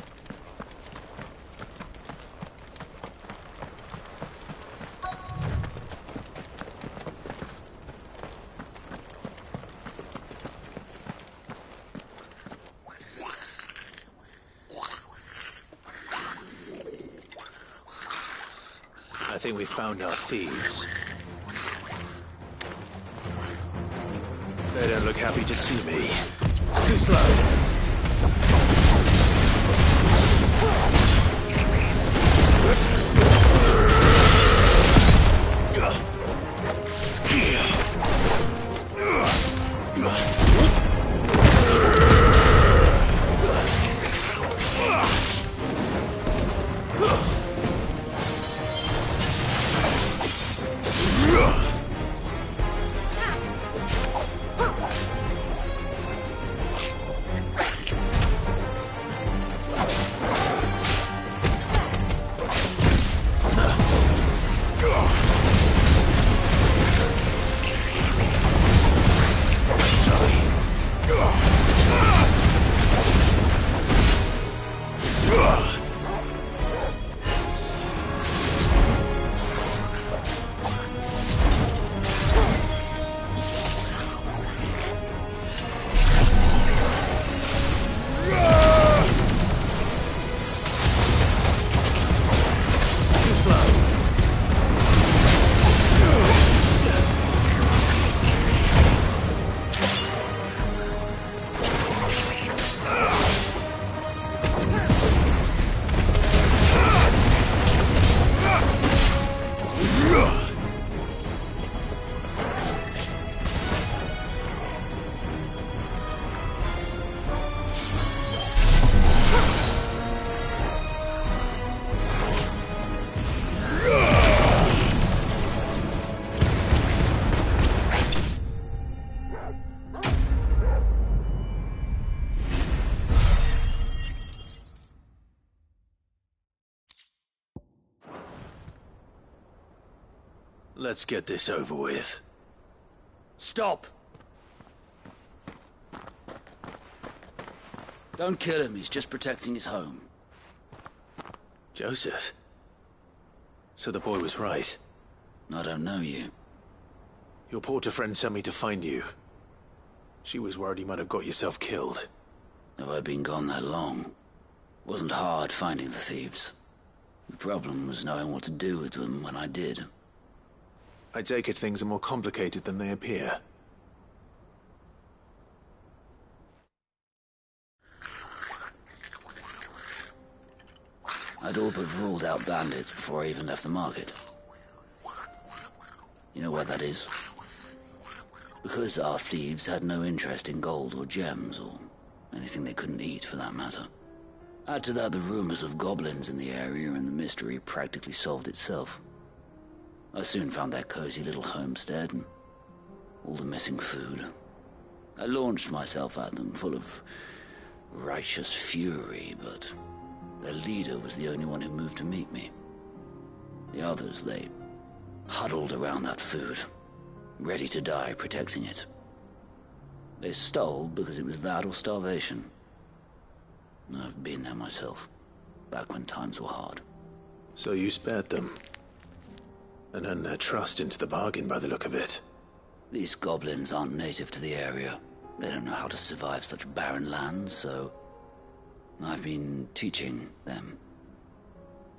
I think we found our thieves. They don't look happy to see me. Too slow. Let's get this over with. Stop! Don't kill him, he's just protecting his home. Joseph? So the boy was right. I don't know you. Your porter friend sent me to find you. She was worried you might have got yourself killed. Have I been gone that long? Wasn't hard finding the thieves. The problem was knowing what to do with them when I did. I take it things are more complicated than they appear. I'd all but ruled out bandits before I even left the market. You know why that is? Because our thieves had no interest in gold or gems, or anything they couldn't eat for that matter. Add to that the rumors of goblins in the area, and the mystery practically solved itself. I soon found their cozy little homestead and all the missing food. I launched myself at them, full of righteous fury, but their leader was the only one who moved to meet me. The others, they huddled around that food, ready to die protecting it. They stole because it was that or starvation. I've been there myself, back when times were hard. So you spared them? And earned their trust into the bargain by the look of it. These goblins aren't native to the area. They don't know how to survive such barren lands, so I've been teaching them.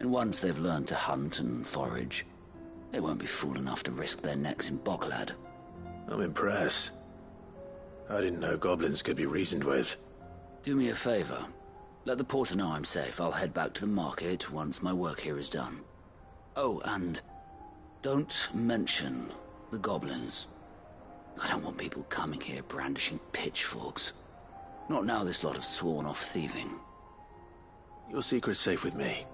And once they've learned to hunt and forage, they won't be fool enough to risk their necks in Bocklad. I'm impressed. I didn't know goblins could be reasoned with. Do me a favor. Let the porter know I'm safe. I'll head back to the market once my work here is done. Oh, and don't mention the goblins. I don't want people coming here brandishing pitchforks. Not now this lot have sworn off thieving. Your secret's safe with me.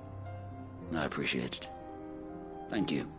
I appreciate it. Thank you.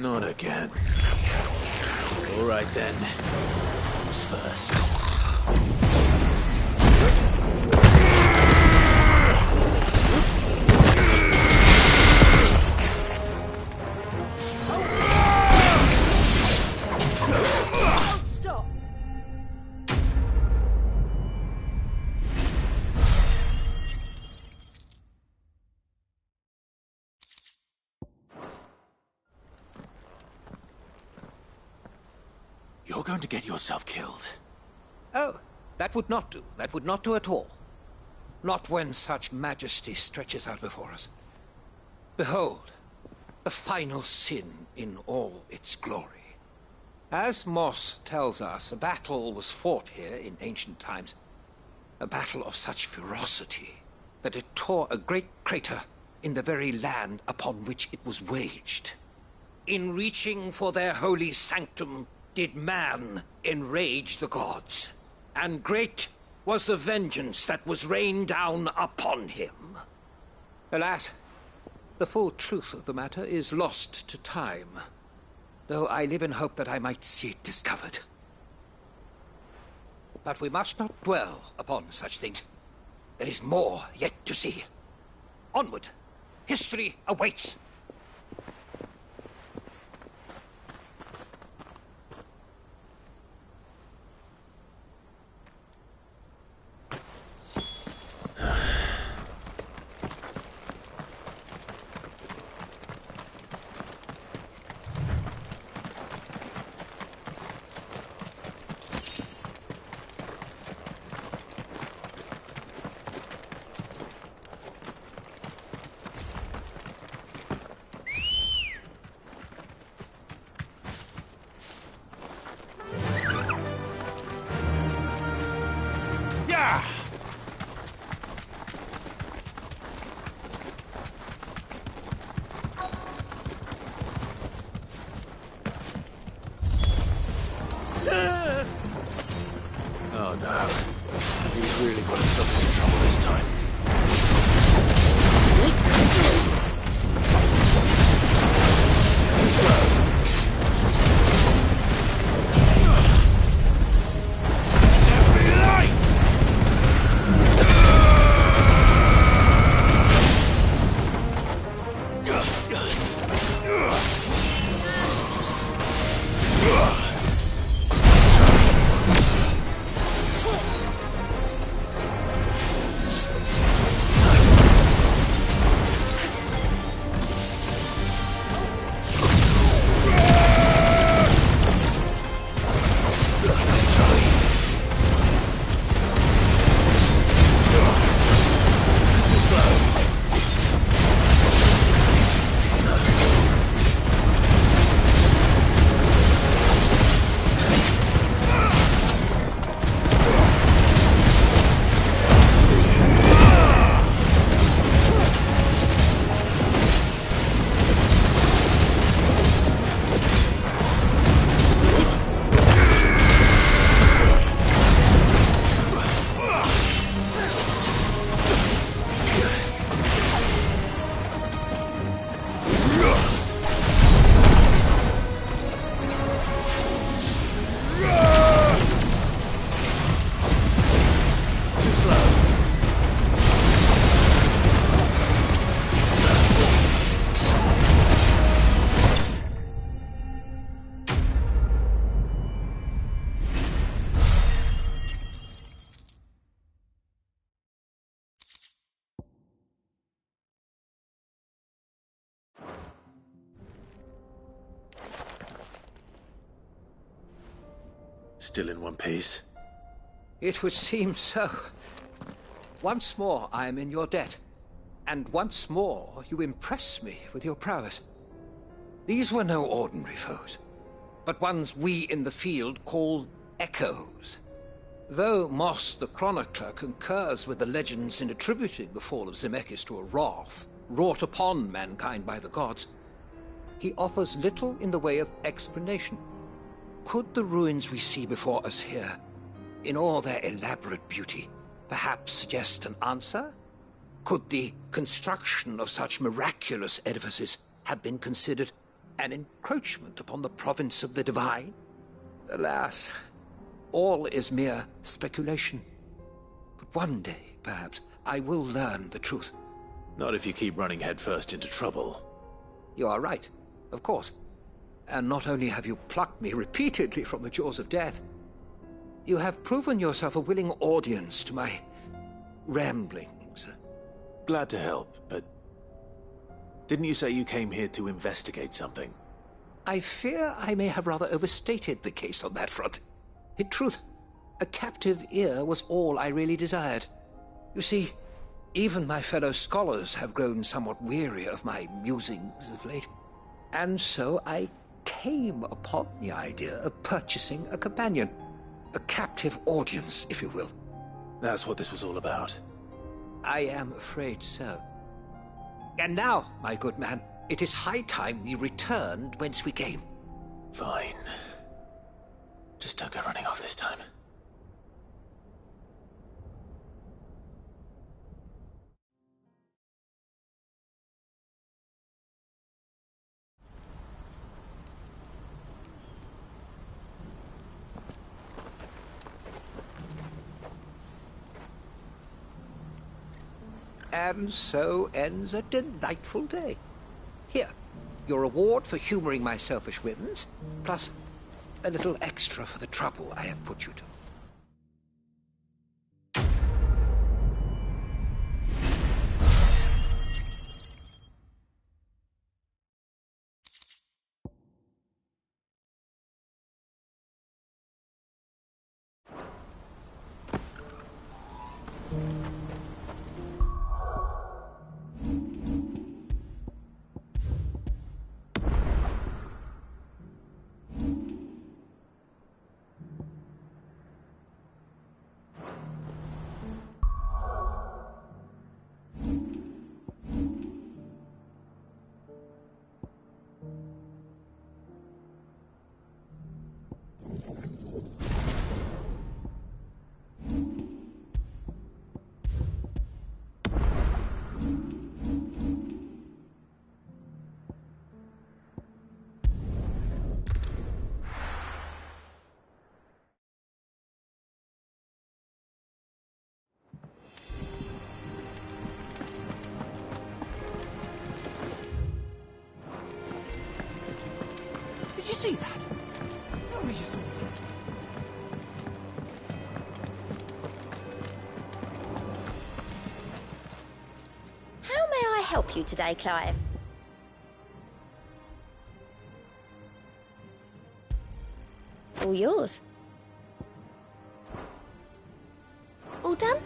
Not again. All right then. Who's first? Stop! You're going to get yourself killed. Oh, that would not do. That would not do at all. Not when such majesty stretches out before us. Behold, the final sin in all its glory. As Moss tells us, a battle was fought here in ancient times. A battle of such ferocity that it tore a great crater in the very land upon which it was waged. In reaching for their holy sanctum, did man enrage the gods, and great was the vengeance that was rained down upon him. Alas, the full truth of the matter is lost to time, though I live in hope that I might see it discovered. But we must not dwell upon such things. There is more yet to see. Onward! History awaits! Oh no. He's really got himself into trouble this time. Too slow. Still in one piece? It would seem so. Once more I am in your debt, and once more you impress me with your prowess. These were no ordinary foes, but ones we in the field call echoes. Though Moss the Chronicler concurs with the legends in attributing the fall of Zemeckis to a wrath wrought upon mankind by the gods, he offers little in the way of explanation. Could the ruins we see before us here, in all their elaborate beauty, perhaps suggest an answer? Could the construction of such miraculous edifices have been considered An encroachment upon the province of the divine? Alas, all is mere speculation. But one day, perhaps, I will learn the truth. Not if you keep running headfirst into trouble. You are right, of course. And not only have you plucked me repeatedly from the jaws of death, you have proven yourself a willing audience to my ramblings. Glad to help, but didn't you say you came here to investigate something? I fear I may have rather overstated the case on that front. In truth, a captive ear was all I really desired. You see, even my fellow scholars have grown somewhat weary of my musings of late. And so I came upon the idea of purchasing a companion. A captive audience, if you will. That's what this was all about. I am afraid so. And now, my good man, it is high time we returned whence we came. Fine. Just don't go running off this time. And so ends a delightful day. Here, your reward for humoring my selfish whims, plus a little extra for the trouble I have put you to. Did you see that? Tell me you saw that. How may I help you today, Clive? All yours. All done?